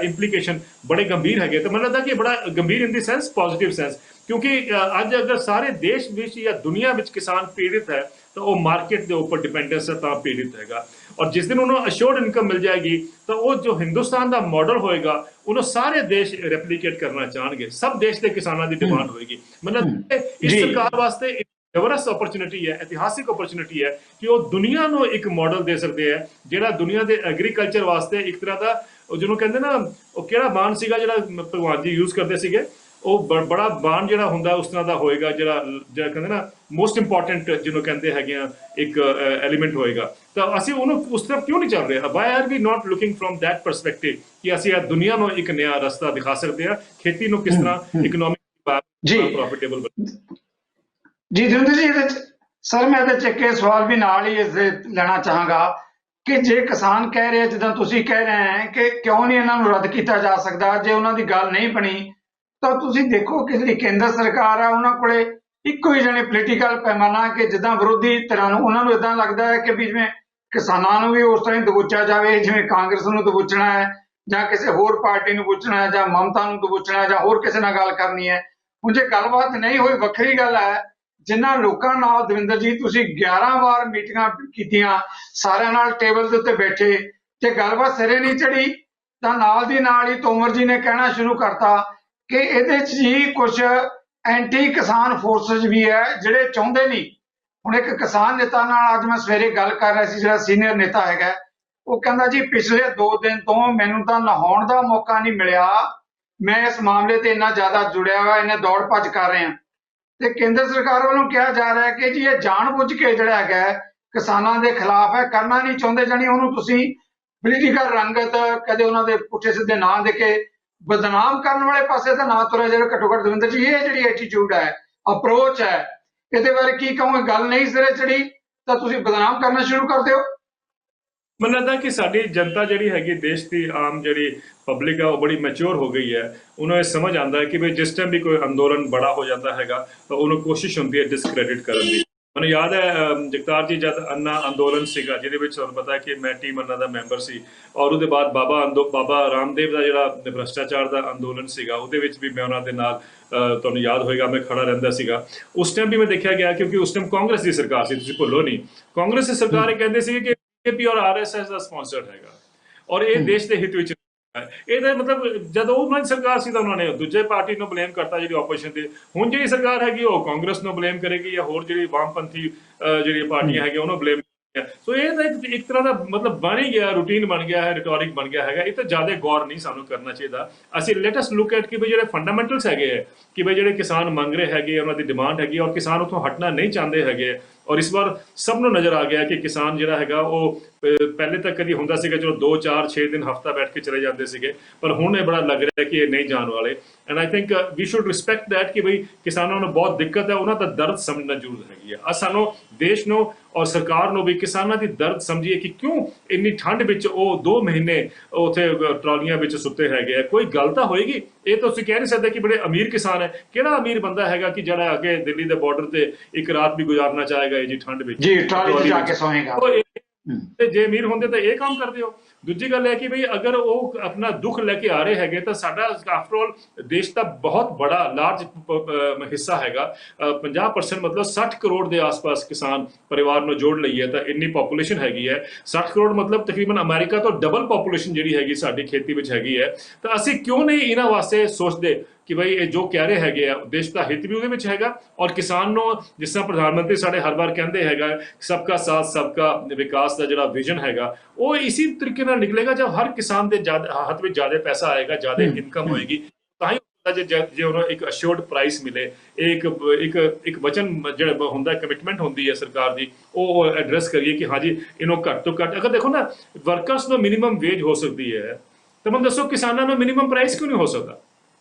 ਇੰਪਲੀਕੇਸ਼ਨ ਬੜੇ ਗੰਭੀਰ ਹੈਗੇ। ਤਾਂ ਮੈਨੂੰ ਲੱਗਦਾ ਕਿ ਬੜਾ ਗੰਭੀਰ ਇਨ ਦੀ ਸੈਂਸ ਪੋਜ਼ਿਟਿਵ ਸੈਂਸ, ਕਿਉਂਕਿ ਅੱਜ ਅਗਰ ਸਾਰੇ ਦੇਸ਼ ਵਿੱਚ ਜਾਂ ਦੁਨੀਆ ਵਿੱਚ ਕਿਸਾਨ ਪੀੜਿਤ ਹੈ ਤਾਂ ਉਹ ਮਾਰਕੀਟ ਦੇ ਉੱਪਰ ਡਿਪੈਂਡੈਂਸ ਹੈ ਤਾਂ ਪੀੜਿਤ ਹੈਗਾ। ਔਰ ਜਿਸ ਦਿਨ ਉਹਨੂੰ ਅਸ਼ੋਰਡ ਇਨਕਮ ਮਿਲ ਜਾਏਗੀ ਤਾਂ ਉਹ ਜੋ ਹਿੰਦੁਸਤਾਨ ਦਾ ਮਾਡਲ ਹੋਏਗਾ ਉਹਨੂੰ ਸਾਰੇ ਦੇਸ਼ ਰੈਪਲੀਕੇਟ ਕਰਨਾ ਚਾਹਣਗੇ, ਸਭ ਦੇਸ਼ ਦੇ ਕਿਸਾਨਾਂ ਦੀ ਡਿਮਾਂਡ ਹੋਏਗੀ। ਮਤਲਬ ਇਸ ਸਰਕਾਰ ਵਾਸਤੇ ਜ਼ਬਰਦਸਤ ਓਪਰਚੁਨਿਟੀ ਹੈ, ਇਤਿਹਾਸਿਕ ਓਪਰਚੁਨਿਟੀ ਹੈ ਕਿ ਉਹ ਦੁਨੀਆ ਨੂੰ ਇੱਕ ਮਾਡਲ ਦੇ ਸਕਦੇ ਹੈ ਜਿਹੜਾ ਦੁਨੀਆ ਦੇ ਐਗਰੀਕਲਚਰ ਵਾਸਤੇ ਇੱਕ ਤਰ੍ਹਾਂ ਦਾ ਜਿਹਨੂੰ ਕਹਿੰਦੇ ਨਾ ਉਹ ਕਿਹੜਾ ਬਾਣ ਸੀਗਾ ਜਿਹੜਾ ਭਗਵਾਨ ਜੀ ਯੂਜ਼ ਕਰਦੇ ਸੀਗੇ, ਉਹ ਬੜਾ ਬਾਣ ਜਿਹੜਾ ਹੁੰਦਾ ਉਸ ਤਰ੍ਹਾਂ ਦਾ ਹੋਏਗਾ ਜਿਹੜਾ ਕਹਿੰਦੇ ਨਾ ਮੋਸਟ ਇੰਪੋਰਟੈਂਟ ਜਿਹਨੂੰ ਕਹਿੰਦੇ ਹੈਗੇ ਆ ਇੱਕ ਐਲੀਮੈਂਟ ਹੋਏਗਾ। ਤਾਂ ਅਸੀਂ ਉਹਨੂੰ ਉਸ ਤਰ੍ਹਾਂ ਕਿਉਂ ਨਹੀਂ ਚੱਲ ਰਹੇ? Why are we not looking from that perspective ਕਿ ਅਸੀਂ ਦੁਨੀਆ ਨੂੰ ਇੱਕ ਨਵਾਂ ਰਸਤਾ ਦਿਖਾ ਸਕਦੇ ਹਾਂ, ਖੇਤੀ ਨੂੰ ਕਿਸ ਤਰ੍ਹਾਂ ਇਕਨੋਮਿਕ ਪ੍ਰੋਫਿਟੇਬਲ ਜੀ ਦਵਿੰਦਰ ਜੀ, ਇਹਦੇ ਸਰ ਮੈਂ ਇਹਦੇ ਚ ਇੱਕ ਸਵਾਲ ਵੀ ਨਾਲ ਹੀ ਇਸ ਦੇ ਲੈਣਾ ਚਾਹਾਂਗਾ ਕਿ ਜੇ ਕਿਸਾਨ ਕਹਿ ਰਹੇ ਜਿੱਦਾਂ ਤੁਸੀਂ ਕਹਿ ਰਹੇ ਹੈ ਕਿ ਕਿਉਂ ਨਹੀਂ ਇਹਨਾਂ ਨੂੰ ਰੱਦ ਕੀਤਾ ਜਾ ਸਕਦਾ, ਜੇ ਉਹਨਾਂ ਦੀ ਗੱਲ ਨਹੀਂ ਬਣੀ ਤਾਂ ਤੁਸੀਂ ਦੇਖੋ ਕਿ ਜਿਹੜੀ ਕੇਂਦਰ ਸਰਕਾਰ ਆ ਉਹਨਾਂ ਕੋਲੇ ਇੱਕੋ ਹੀ ਜਣੇ ਪੋਲੀਟੀਕਲ ਪੈਮਾਨਾ ਕਿ ਜਿੱਦਾਂ ਵਿਰੋਧੀ ਧਿਰਾਂ ਨੂੰ ਉਹਨਾਂ ਨੂੰ ਇਦਾਂ ਲੱਗਦਾ ਹੈ ਕਿ ਵੀ ਜਿਵੇਂ ਕਿਸਾਨਾਂ ਨੂੰ ਵੀ ਉਸ ਤਰ੍ਹਾਂ ਹੀ ਦਬੋਚਿਆ ਜਾਵੇ ਜਿਵੇਂ ਕਾਂਗਰਸ ਨੂੰ ਦਬੋਚਣਾ ਹੈ ਜਾਂ ਕਿਸੇ ਹੋਰ ਪਾਰਟੀ ਨੂੰ ਪੁੱਛਣਾ ਹੈ ਜਾਂ ਮਮਤਾ ਨੂੰ ਦਬੋਚਣਾ ਹੈ ਜਾਂ ਹੋਰ ਕਿਸੇ ਨਾਲ ਗੱਲ ਕਰਨੀ ਹੈ। ਹੁਣ ਜੇ ਗੱਲਬਾਤ ਨਹੀਂ ਹੋਈ ਵੱਖਰੀ ਗੱਲ ਹੈ। ਜਿਨ੍ਹਾਂ ਲੋਕਾਂ ਨਾਲ ਦਵਿੰਦਰ ਜੀ ਤੁਸੀਂ 11 ਵਾਰ ਮੀਟਿੰਗਾਂ ਕੀਤੀਆਂ, ਸਾਰਿਆਂ ਨਾਲ ਟੇਬਲ ਦੇ ਉੱਤੇ ਬੈਠੇ, ਤੇ ਗੱਲਬਾਤ ਸਿਰੇ ਨਹੀਂ ਚੜੀ ਤਾਂ ਨਾਲ ਦੀ ਨਾਲ ਹੀ ਤੋਮਰ ਜੀ ਨੇ ਕਹਿਣਾ ਸ਼ੁਰੂ ਕਰਤਾ ਕਿ ਇਹਦੇ 'ਚ ਜੀ ਕੁਝ ਐਂਟੀ ਕਿਸਾਨ ਫੋਰਸਸ ਵੀ ਹੈ ਜਿਹੜੇ ਚਾਹੁੰਦੇ ਨਹੀਂ। ਹੁਣ ਇੱਕ ਕਿਸਾਨ ਨੇਤਾ ਨਾਲ ਅੱਜ ਮੈਂ ਸਵੇਰੇ ਗੱਲ ਕਰ ਰਿਹਾ ਸੀ, ਜਿਹੜਾ ਸੀਨੀਅਰ ਨੇਤਾ ਹੈਗਾ, ਉਹ ਕਹਿੰਦਾ ਜੀ ਪਿਛਲੇ 2 ਦਿਨ ਤੋਂ ਮੈਨੂੰ ਤਾਂ ਨਹਾਉਣ ਦਾ ਮੌਕਾ ਨਹੀਂ ਮਿਲਿਆ, ਮੈਂ ਇਸ ਮਾਮਲੇ ਤੇ ਇੰਨਾ ਜ਼ਿਆਦਾ ਜੁੜਿਆ ਹੋਇਆ, ਇੰਨੇ ਦੌੜ ਭੱਜ ਕਰ ਰਹੇ ਹਾਂ। ਤੇ ਕੇਂਦਰ ਸਰਕਾਰ ਵੱਲੋਂ ਕਿਹਾ ਜਾ ਰਿਹਾ ਹੈ ਕਿ ਜੀ ਇਹ ਜਾਣਬੁੱਝ ਕੇ ਜਿਹੜਾ ਹੈਗਾ ਕਿਸਾਨਾਂ ਦੇ ਖਿਲਾਫ ਹੈ, ਕਰਨਾ ਨਹੀਂ ਚਾਹੁੰਦੇ, ਜਾਣੀ ਉਹਨੂੰ ਤੁਸੀਂ ਪੋਲੀਟੀਕਲ ਰੰਗਤ ਕਦੇ ਉਹਨਾਂ ਦੇ ਪੁੱਠੇ ਸਿੱਧੇ ਨਾਂ ਦੇ ਕੇ ਬਦਨਾਮ ਕਰਨ ਵਾਲੇ ਪਾਸੇ ਤਾਂ ਨਾ ਤੁਰਿਆ ਜਾਵੇ। ਘੱਟੋ ਘੱਟ ਦਵਿੰਦਰ ਜੀ ਇਹ ਜਿਹੜੀ ਐਟੀਟਿਊਡ ਹੈ, ਅਪਰੋਚ ਹੈ, ਇਹਦੇ ਬਾਰੇ ਕੀ ਕਹੋਗੇ? ਗੱਲ ਨਹੀਂ ਸਿਰੇ ਚੜੀ ਤਾਂ ਤੁਸੀਂ ਬਦਨਾਮ ਕਰਨਾ ਸ਼ੁਰੂ ਕਰ ਦਿਓ। ਮੈਨੂੰ ਲੱਗਦਾ ਕਿ ਸਾਡੀ ਜਨਤਾ ਜਿਹੜੀ ਹੈਗੀ, ਦੇਸ਼ ਦੀ ਆਮ ਜਿਹੜੀ ਪਬਲਿਕ ਹੈ ਉਹ ਬੜੀ ਮੈਚੁਰ ਹੋ ਗਈ ਹੈ। ਉਹਨੂੰ ਇਹ ਸਮਝ ਆਉਂਦਾ ਹੈ ਕਿ ਵੀ ਜਿਸ ਟਾਈਮ ਵੀ ਕੋਈ ਅੰਦੋਲਨ ਬੜਾ ਹੋ ਜਾਂਦਾ ਹੈਗਾ ਤਾਂ ਉਹਨੂੰ ਕੋਸ਼ਿਸ਼ ਹੁੰਦੀ ਹੈ ਡਿਸਕ੍ਰੈਡਿਟ ਕਰਨ ਦੀ। ਮੈਨੂੰ ਯਾਦ ਹੈ ਜਗਤਾਰ ਜੀ ਜਦ ਅੰਨਾ ਅੰਦੋਲਨ ਸੀਗਾ ਜਿਹਦੇ ਵਿੱਚ ਤੁਹਾਨੂੰ ਪਤਾ ਹੈ ਕਿ ਮੈਂ ਟੀਮ ਅੰਨਾ ਦਾ ਮੈਂਬਰ ਸੀ, ਔਰ ਉਹਦੇ ਬਾਅਦ ਬਾਬਾ ਰਾਮਦੇਵ ਦਾ ਜਿਹੜਾ ਭ੍ਰਿਸ਼ਟਾਚਾਰ ਦਾ ਅੰਦੋਲਨ ਸੀਗਾ ਉਹਦੇ ਵਿੱਚ ਵੀ ਮੈਂ ਉਹਨਾਂ ਦੇ ਨਾਲ ਤੁਹਾਨੂੰ ਯਾਦ ਹੋਏਗਾ ਮੈਂ ਖੜਾ ਰਹਿੰਦਾ ਸੀਗਾ। ਉਸ ਟਾਈਮ ਵੀ ਮੈਂ ਦੇਖਿਆ ਗਿਆ ਕਿਉਂਕਿ ਉਸ ਟਾਈਮ ਕਾਂਗਰਸ ਦੀ ਸਰਕਾਰ ਸੀ, ਤੁਸੀਂ ਭੁੱਲੋ ਨਹੀਂ। ਕਾਂਗਰਸ ਦੀ ਸਰਕਾਰ ਇਹ ਕਹਿੰਦੇ ਸੀ ਕਿ BJP ਔਰ RSS ਦਾ ਸਪਾਂਸਰਡ ਹੈਗਾ ਔਰ ਇਹ ਦੇਸ਼ ਦੇ ਹਿੱਤ ਵਿੱਚ ਇਹਦਾ ਮਤਲਬ ਜਦੋਂ ਉਹਨਾਂ ਦੀ ਸਰਕਾਰ ਸੀ ਤਾਂ ਉਹਨਾਂ ਨੇ ਦੂਜੇ ਪਾਰਟੀ ਨੂੰ ਬਲੇਮ ਕਰਤਾ ਜਿਹੜੀ ਆਪੋਜੀਸ਼ਨ ਦੇ। ਹੁਣ ਜਿਹੜੀ ਸਰਕਾਰ ਹੈਗੀ ਉਹ ਕਾਂਗਰਸ ਨੂੰ ਬਲੇਮ ਕਰੇਗੀ ਜਾਂ ਹੋਰ ਜਿਹੜੀ ਵਾਮਪੰਥੀ ਜਿਹੜੀਆਂ ਪਾਰਟੀਆਂ ਹੈਗੀਆਂ ਉਹਨੂੰ ਬਲੇਮ। ਸੋ ਇਹ ਤਾਂ ਇੱਕ ਤਰ੍ਹਾਂ ਦਾ ਮਤਲਬ ਬਣ ਹੀ ਗਿਆ, ਰੂਟੀਨ ਬਣ ਗਿਆ ਹੈ, ਰਿਟੋਰਿਕ ਬਣ ਗਿਆ ਹੈਗਾ। ਇਹ ਤਾਂ ਜ਼ਿਆਦਾ ਗੌਰ ਨਹੀਂ ਸਾਨੂੰ ਕਰਨਾ ਚਾਹੀਦਾ। ਅਸੀਂ ਲੈਟ ਅਸ ਲੁੱਕ ਐਟ ਕਿ ਵੀ ਜਿਹੜੇ ਫੰਡਾਮੈਂਟਲਸ ਹੈਗੇ ਹੈ ਕਿ ਵੀ ਜਿਹੜੇ ਕਿਸਾਨ ਮੰਗ ਰਹੇ ਹੈਗੇ, ਉਹਨਾਂ ਦੀ ਡਿਮਾਂਡ ਹੈਗੀ ਔਰ ਕਿਸਾਨ ਉੱਥੋਂ ਹਟਣਾ ਨਹੀਂ ਚਾਹੁੰਦੇ ਹੈਗੇ। ਔਰ ਇਸ ਵਾਰ ਸਭ ਨੂੰ ਨਜ਼ਰ ਆ ਗਿਆ ਕਿ ਕਿਸਾਨ ਜਿਹੜਾ ਹੈਗਾ ਉਹ ਪਹਿਲੇ ਤਾਂ ਕਦੀ ਹੁੰਦਾ ਸੀਗਾ ਚਲੋ 2 4 6 ਦਿਨ ਹਫਤਾ ਬੈਠ ਕੇ ਚਲੇ ਜਾਂਦੇ ਸੀਗੇ, ਪਰ ਹੁਣ ਇਹ ਬੜਾ ਲੱਗ ਰਿਹਾ ਕਿ ਇਹ ਨਹੀਂ ਜਾਣ ਵਾਲੇ। And I think we should respect that ਕਿ ਬਈ ਕਿਸਾਨਾਂ ਨੂੰ ਬਹੁਤ ਦਿੱਕਤ ਹੈ, ਉਹਨਾਂ ਦਾ ਦਰਦ ਸਮਝਣਾ ਜ਼ਰੂਰ ਹੈਗੀ ਹੈ। ਸਾਨੂੰ ਦੇਸ਼ ਨੂੰ ਔਰ ਸਰਕਾਰ ਨੂੰ ਵੀ ਕਿਸਾਨਾਂ ਦੀ ਦਰਦ ਸਮਝੀਏ ਕਿ ਕਿਉਂ ਇੰਨੀ ਠੰਡ ਵਿੱਚ ਉਹ 2 ਮਹੀਨੇ ਉੱਥੇ ਟਰਾਲੀਆਂ ਵਿੱਚ ਸੁੱਤੇ ਹੈਗੇ ਆ। ਕੋਈ ਗੱਲ ਤਾਂ ਹੋਏਗੀ। ਇਹ ਤਾਂ ਤੁਸੀਂ ਕਹਿ ਨਹੀਂ ਸਕਦੇ ਕਿ ਬੜੇ ਅਮੀਰ ਕਿਸਾਨ ਹੈ। ਕਿਹੜਾ ਅਮੀਰ ਬੰਦਾ ਹੈਗਾ ਕਿ ਜਿਹੜਾ ਅੱਗੇ ਦਿੱਲੀ ਦੇ ਬਾਰਡਰ ਤੇ ਇੱਕ ਰਾਤ ਵੀ ਗੁਜ਼ਾਰਨਾ ਚਾਹੇਗਾ ਜੀ ਠੰਡ ਵਿੱਚ, ਜੀ ਟਰਾਲੀ 'ਚ ਜਾ ਕੇ ਸੋਏਗਾ। ਤੇ ਜੇ ਅਮੀਰ ਹੁੰਦੇ ਤਾਂ ਇਹ ਕੰਮ ਕਰਦੇ ਹੋ। ਦੂਜੀ ਗੱਲ ਹੈ ਕਿ ਬਈ ਅਗਰ ਉਹ ਆਪਣਾ ਦੁੱਖ ਲੈ ਕੇ ਆ ਰਹੇ ਹੈਗੇ ਤਾਂ ਸਾਡਾ ਆਫਟਰ ਆਲ ਦੇਸ਼ ਦਾ ਬਹੁਤ ਬੜਾ ਲਾਰਜ ਹਿੱਸਾ ਹੈਗਾ। 50% ਮਤਲਬ 60 ਕਰੋੜ ਦੇ ਆਸ-ਪਾਸ ਕਿਸਾਨ ਪਰਿਵਾਰ ਨੂੰ ਜੋੜ ਲਈਏ ਤਾਂ ਇੰਨੀ ਪੋਪੂਲੇਸ਼ਨ ਹੈਗੀ ਹੈ। 60 ਕਰੋੜ ਮਤਲਬ ਤਕਰੀਬਨ ਅਮਰੀਕਾ ਤੋਂ ਡਬਲ ਪੋਪੂਲੇਸ਼ਨ ਜਿਹੜੀ ਹੈਗੀ ਸਾਡੀ ਖੇਤੀ ਵਿੱਚ ਹੈਗੀ ਹੈ। ਤਾਂ ਅਸੀਂ ਕਿਉਂ ਨਹੀਂ ਇਹਨਾਂ ਵਾਸਤੇ ਸੋਚਦੇ ਕਿ ਬਈ ਇਹ ਜੋ ਕਹਿ ਰਹੇ ਹੈਗੇ ਆ ਦੇਸ਼ ਦਾ ਹਿੱਤ ਵੀ ਉਹਦੇ ਵਿੱਚ ਹੈਗਾ ਔਰ ਕਿਸਾਨ ਨੂੰ ਜਿਸ ਤਰ੍ਹਾਂ ਪ੍ਰਧਾਨ ਮੰਤਰੀ ਸਾਡੇ ਹਰ ਵਾਰ ਕਹਿੰਦੇ ਹੈਗਾ ਸਬਕਾ ਸਾਥ ਸਬਕਾ ਵਿਕਾਸ ਦਾ ਜਿਹੜਾ ਵਿਜ਼ਨ ਹੈਗਾ ਉਹ ਇਸੇ ਤਰੀਕੇ ਨਾਲ ਨਿਕਲੇਗਾ ਜਦ ਹਰ ਕਿਸਾਨ ਦੇ ਹੱਥ ਵਿੱਚ ਜ਼ਿਆਦਾ ਪੈਸਾ ਆਏਗਾ, ਜ਼ਿਆਦਾ ਇਨਕਮ ਹੋਏਗੀ, ਤਾਂ ਹੀ ਜੇ ਉਹਨੂੰ ਇੱਕ ਅਸ਼ੋਰਡ ਪ੍ਰਾਈਸ ਮਿਲੇ। ਇੱਕ ਵਚਨ ਜਿਹੜਾ ਹੁੰਦਾ ਕਮਿਟਮੈਂਟ ਹੁੰਦੀ ਹੈ ਸਰਕਾਰ ਦੀ, ਉਹ ਐਡਰੈਸ ਕਰੀਏ ਕਿ ਹਾਂਜੀ ਇਹਨੂੰ ਘੱਟ ਤੋਂ ਘੱਟ। ਅਗਰ ਦੇਖੋ ਨਾ ਵਰਕਰਸ ਨੂੰ ਮਿਨੀਮਮ ਵੇਜ ਹੋ ਸਕਦੀ ਹੈ ਤਾਂ ਮੈਨੂੰ ਦੱਸੋ ਕਿਸਾਨਾਂ ਨੂੰ ਮਿਨੀਮਮ ਪ੍ਰਾਈਸ ਕਿਉਂ ਨਹੀਂ ਹੋ ਸਕਦਾ?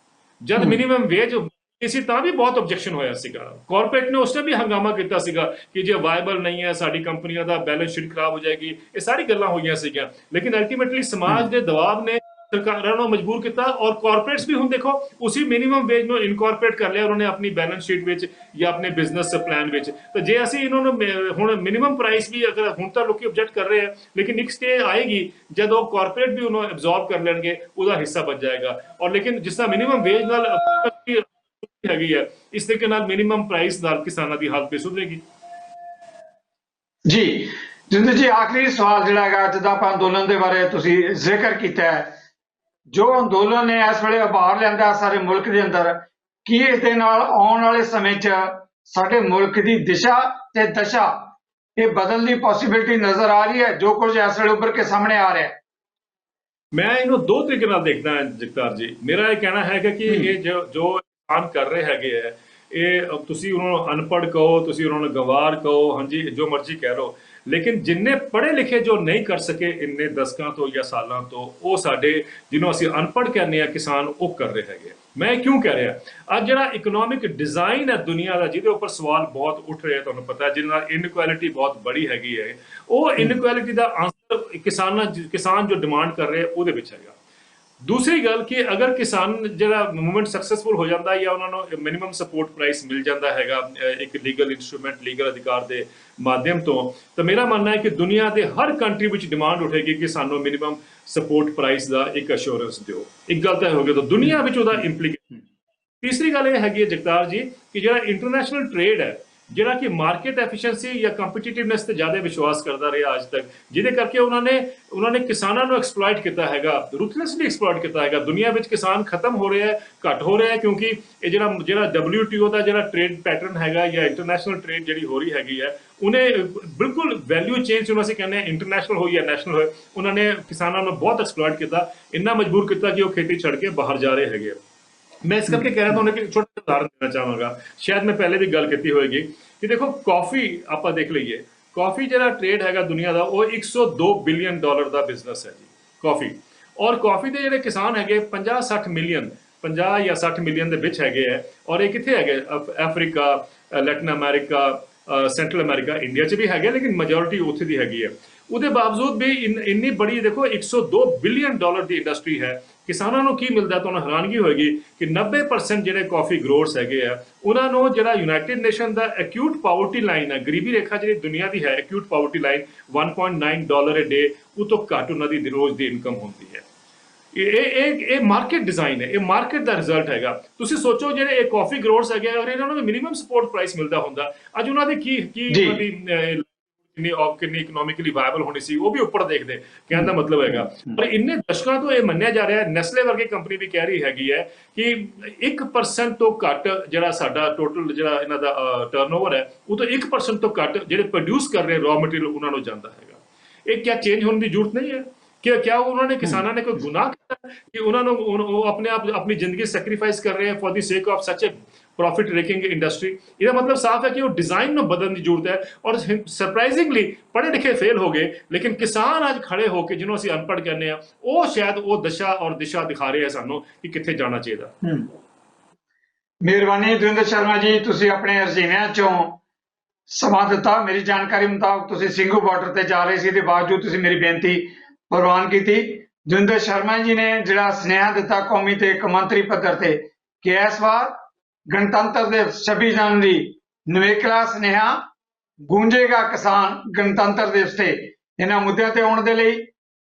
ਜਦ ਮਿਨੀਮਮ ਵੇਜ इसी ਤਾਂ ਵੀ ਬਹੁਤ ਆਬਜੈਕਸ਼ਨ ਹੋਇਆ ਸੀਗਾ। ਕਾਰਪੋਰੇਟ ਨੇ ਉਸ ਟਾਈਮ ਵੀ ਹੰਗਾਮਾ ਕੀਤਾ ਸੀਗਾ ਕਿ ਜੇ ਵਾਇਬਲ ਨਹੀਂ ਹੈ ਸਾਡੀ ਕੰਪਨੀਆਂ ਦਾ ਬੈਲੈਂਸ ਸ਼ੀਟ ਖਰਾਬ ਹੋ ਜਾਏਗੀ, ਇਹ ਸਾਰੀ ਗੱਲਾਂ ਹੋਈਆਂ ਸੀਗੀਆਂ। ਲੇਕਿਨ ਅਲਟੀਮੇਟਲੀ ਸਮਾਜ ਦੇ ਦਬਾਅ ਨੇ ਸਰਕਾਰਾਂ ਨੂੰ ਮਜਬੂਰ ਕੀਤਾ ਔਰ ਕਾਰਪੋਰੇਟਸ ਵੀ ਹੁਣ ਦੇਖੋ ਉसी ਮਿਨੀਮਮ ਵੇਜ ਨੂੰ ਇਨਕੋਰਪੋਰੇਟ ਕਰ ਲਿਆ ਉਹਨਾਂ ਨੇ ਆਪਣੀ ਬੈਲੈਂਸ ਸ਼ੀਟ ਵਿੱਚ ਜਾਂ ਆਪਣੇ ਬਿਜ਼ਨਸ ਪਲਾਨ ਵਿੱਚ। ਤਾਂ ਜੇ ਅਸੀਂ ਇਹਨਾਂ ਨੂੰ ਹੁਣ ਮਿਨੀਮਮ ਪ੍ਰਾਈਸ ਵੀ ਅਗਰ ਹੁਣ ਤਾਂ ਲੋਕੀ ਆਬਜੈਕਟ ਕਰ ਰਹੇ ਆ, ਲੇਕਿਨ ਇੱਕ ਸਟੇਜ ਆਏਗੀ ਜਦੋਂ ਕਾਰਪੋਰੇਟ ਵੀ ਉਹਨੂੰ ਐਬਜ਼ੌਰਬ ਕਰ ਲੈਣਗੇ, ਉਹਦਾ ਹਿੱਸਾ ਬਣ ਜਾਏਗਾ। ਔਰ ਲੇਕਿਨ ਜਿਸ ਤਰ੍ਹਾਂ ਮਿਨੀਮਮ ਵੇਜ ਨਾਲ ਹੈਗੀ ਹੈ, ਇਸ ਤਰੀਕੇ ਨਾਲ ਮਿਨੀਮਮ ਪ੍ਰਾਈਸ ਨਾਲ ਕਿਸਾਨਾਂ ਦੀ ਹਾਲਤ ਵੀ ਸੁਧਰੇਗੀ। ਜੀ ਜਿੰਦਰ ਜੀ, ਆਖਰੀ ਸਵਾਲ ਜਿਹੜਾ ਹੈਗਾ ਅੱਜ ਦਾ ਆਪਾਂ ਅੰਦੋਲਨ ਦੇ ਬਾਰੇ ਤੁਸੀਂ ਜ਼ਿਕਰ ਕੀਤਾ ਹੈ, ਜੋ ਅੰਦੋਲਨ ਨੇ ਇਸ ਵੇਲੇ ਉਭਾਰ ਲਿਆਂਦਾ ਸਾਰੇ ਮੁਲਕ ਦੇ ਅੰਦਰ, ਕੀ ਇਸ ਦੇ ਨਾਲ ਆਉਣ ਵਾਲੇ ਸਮੇਂ 'ਚ ਸਾਡੇ ਮੁਲਕ ਦੀ ਦਿਸ਼ਾ ਤੇ ਦਸ਼ਾ ਇਹ ਬਦਲਣ ਦੀ ਪੋਸੀਬਿਲਿਟੀ ਨਜ਼ਰ ਆ ਰਹੀ ਹੈ, ਜੋ ਕੁਝ ਇਸ ਵੇਲੇ ਉੱਭਰ ਕੇ ਸਾਹਮਣੇ ਆ ਰਿਹਾ ਹੈ? ਮੈਂ ਇਹਨੂੰ ਦੋ ਤਰੀਕੇ ਨਾਲ ਦੇਖਦਾ ਹਾਂ ਜਗਤਾਰ ਜੀ। ਮੇਰਾ ਇਹ ਕਹਿਣਾ ਹੈਗਾ ਕਿ ਇਹ ਜੋ काम कर रहे हैगे है, ये तुसी उन्होंने अनपढ़ कहो, तुसी उन्होंने गंवार कहो, हाँ जी जो मर्जी कह लो, लेकिन जिन्ने पढ़े लिखे जो नहीं कर सके इन्ने दशकों तो या सालों तो वो साडे जिन्हों असीं अनपढ़ कहने आ किसान वो कर रहे हैगे। मैं क्यों कह रहा अज जिहड़ा इकोनॉमिक डिजाइन है दुनिया का जिहदे उपर सवाल बहुत उठ रहे हैं, तुहानूं पता है जिन्हां इनइक्वैलिटी बहुत बड़ी हैगी है, वो इनइक्वैलिटी का आंसर किसान जो डिमांड कर रहे हैं उहदे विच हैगा। दूसरी गल कि अगर किसान जिहड़ा मूवमेंट सक्सैसफुल हो जाता है या उन्होंने मिनिमम सपोर्ट प्राइस मिल जाता है एक लीगल इंस्ट्रूमेंट लीगल अधिकार के माध्यम तो मेरा मानना है कि दुनिया के हर कंट्री में डिमांड उठेगी कि सानू मिनिमम सपोर्ट प्राइस का एक अश्योरेंस दो। एक गल तो हो गया, तो दुनिया में इंप्लीकेशन। तीसरी गल यह है जगतार जी कि जो इंटरनेशनल ट्रेड है ਜਿਹੜਾ कि मार्केट एफिशिएंसी या कंपीटिटिवनेस ਤੇ ਜ਼ਿਆਦਾ ਵਿਸ਼ਵਾਸ ਕਰਦਾ ਰਿਹਾ ਅੱਜ ਤੱਕ, ਜਿਹਦੇ ਕਰਕੇ ਉਹਨਾਂ ਨੇ ਕਿਸਾਨਾਂ ਨੂੰ ਐਕਸਪਲੋਇਟ ਕੀਤਾ ਹੈਗਾ, ਰੂਥਲੈਸਲੀ ਐਕਸਪਲੋਇਟ ਕੀਤਾ ਹੈਗਾ। ਦੁਨੀਆ ਵਿੱਚ ਕਿਸਾਨ ਖਤਮ ਹੋ ਰਿਹਾ ਹੈ, ਘਟ ਹੋ ਰਿਹਾ ਹੈ, ਕਿਉਂਕਿ ਇਹ ਜਿਹੜਾ WTO ਦਾ ਜਿਹੜਾ ਟ੍ਰੇਡ ਪੈਟਰਨ ਹੈਗਾ ਜਾਂ ਇੰਟਰਨੈਸ਼ਨਲ ਟ੍ਰੇਡ ਜਿਹੜੀ ਹੋ ਰਹੀ ਹੈਗੀ ਹੈ, ਉਹਨੇ ਬਿਲਕੁਲ ਵੈਲਿਊ ਚੇਂਜ ਜਿਹਨੂੰ ਅਸੀਂ ਕਹਿੰਦੇ ਹਾਂ ਇੰਟਰਨੈਸ਼ਨਲ ਹੋਈ ਜਾਂ ਨੈਸ਼ਨਲ ਹੋਏ, ਉਹਨਾਂ ਨੇ ਕਿਸਾਨਾਂ ਨੂੰ ਬਹੁਤ ਐਕਸਪਲੋਇਟ ਕੀਤਾ, ਇੰਨਾ ਮਜਬੂਰ ਕੀਤਾ ਕਿ ਉਹ ਖੇਤੀ ਛੱਡ ਕੇ ਬਾਹਰ ਜਾ ਰਹੇ ਹੈਗੇ। मैं इस करके कह रहा था कि छोटा उदाहरण देना चाहूँगा, शायद मैं पहले भी गल की होगी कि देखो कॉफी आप देख लीजिए, कॉफी जो ट्रेड है दुनिया का वो $102 बिलियन का बिजनेस है जी कॉफी। और कॉफी के जोड़े किसान है 50-60 मिलियन 50 या 60 मिलियन के है, और ये कितने है Africa, Latin America, central America, India च भी है, लेकिन मेजोरिटी उत्थे दी हैगी है। उसके बावजूद भी इन्नी बड़ी देखो $102 बिलियन की इंडस्ट्री है। किसानों को की मिलता तो हैरानगी होगी कि 90% जो कॉफी ग्रोअर्स है उन्होंने जो यूनाइटेड नेशन का एक्यूट पावर्टी लाइन है, गरीबी रेखा जी दुनिया की है, acute poverty line $1.9 a day वो तो घट उन्होंने रोज़ की इनकम होती है। ये मार्केट डिजाइन है, ये मार्केट का रिजल्ट है। तुसीं सोचो जो कॉफी ग्रोअर्स है अगर इन्होंने मिनिमम सपोर्ट प्राइस मिलता होंदा अज उन्होंने की कितनी इकोनॉमिकली वायबल होनी सी वो भी ऊपर देखते, कहने का मतलब है। पर इन्ने दशकों तो यह मन्निया जा रहा है, नेस्ले वर्गी कंपनी भी कह रही हैगी है कि 1% तो घट जो साडा टोटल जो इन्हां दा टर्नओवर है वो तो 1% तो घट जो प्रोड्यूस कर रहे रॉ मटीरियल उन्होंने जाता है। ये क्या चेंज होने की जरूरत नहीं है? क्या उन्होंने किसानों ने कोई गुनाह किया कि उन्होंने अपने आप अपनी जिंदगी सैक्रीफाइस कर रहे हैं for the sake of such A profit racking industry? इसका मतलब साफ है कि वो डिजाइन में बदलने की जरूरत है। और सरप्राइजिंगली पढ़े लिखे फेल हो गए, लेकिन किसान आज खड़े होकर जिन्होंने असं अनपढ़ कहने वो शायद वो दशा और दिशा दिखा रहे हैं सानू कि कित्थे जाना चाहिए। मेहरबानी दविंदर शर्मा जी, तुसीं अपने रजीनिਆਂ चों ਸਮਾਂ ਦਿੱਤਾ। ਮੇਰੀ ਜਾਣਕਾਰੀ ਮੁਤਾਬਕ ਤੁਸੀਂ ਸਿੰਘੂ ਬਾਰਡਰ ਤੇ ਜਾ ਰਹੇ ਸੀ, ਦੇ ਬਾਵਜੂਦ ਤੁਸੀਂ ਮੇਰੀ ਬੇਨਤੀ ਪ੍ਰਵਾਨ ਕੀਤੀ। ਦਵਿੰਦਰ ਸ਼ਰਮਾ ਜੀ ਨੇ ਜਿਹੜਾ ਸੁਨੇਹਾ ਦਿੱਤਾ ਕੌਮੀ ਤੇ ਕੌਮਾਂਤਰੀ ਪੱਧਰ ਤੇ ਕਿ ਇਸ ਵਾਰ ਗਣਤੰਤਰ ਦਿਵਸ 26 जनवरी ਨਿਵੇਕਲਾ ਸੁਨੇਹਾ ਗੂੰਜੇਗਾ ਕਿਸਾਨ ਗਣਤੰਤਰ ਦਿਵਸ ਤੇ। ਇਹਨਾਂ ਮੁੱਦਿਆਂ ਤੇ ਆਉਣ ਦੇ ਲਈ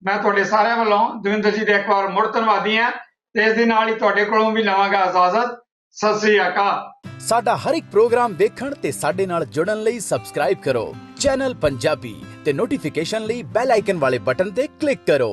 ਮੈਂ ਤੁਹਾਡੇ ਸਾਰਿਆਂ ਵੱਲੋਂ ਦਵਿੰਦਰ ਜੀ ਦੇ ਇੱਕ ਵਾਰ ਮੁੜ ਧੰਨਵਾਦੀ ਹਾਂ ਤੇ ਇਸ ਦੇ ਨਾਲ ਹੀ ਤੁਹਾਡੇ ਕੋਲੋਂ ਵੀ ਲਵਾਂਗਾ ਇਜਾਜ਼ਤ। ਸਤਿ ਸ੍ਰੀ ਅਕਾਲ। ਸਾਡਾ ਹਰ ਇੱਕ ਪ੍ਰੋਗਰਾਮ ਦੇਖਣ ਤੇ ਸਾਡੇ ਨਾਲ ਜੁੜਨ ਲਈ ਸਬਸਕ੍ਰਾਈਬ ਕਰੋ ਚੈਨਲ ਪੰਜਾਬੀ ਤੇ ਨੋਟੀਫਿਕੇਸ਼ਨ ਲਈ ਬੈਲ ਆਈਕਨ ਵਾਲੇ ਬਟਨ ਤੇ ਕਲਿੱਕ ਕਰੋ।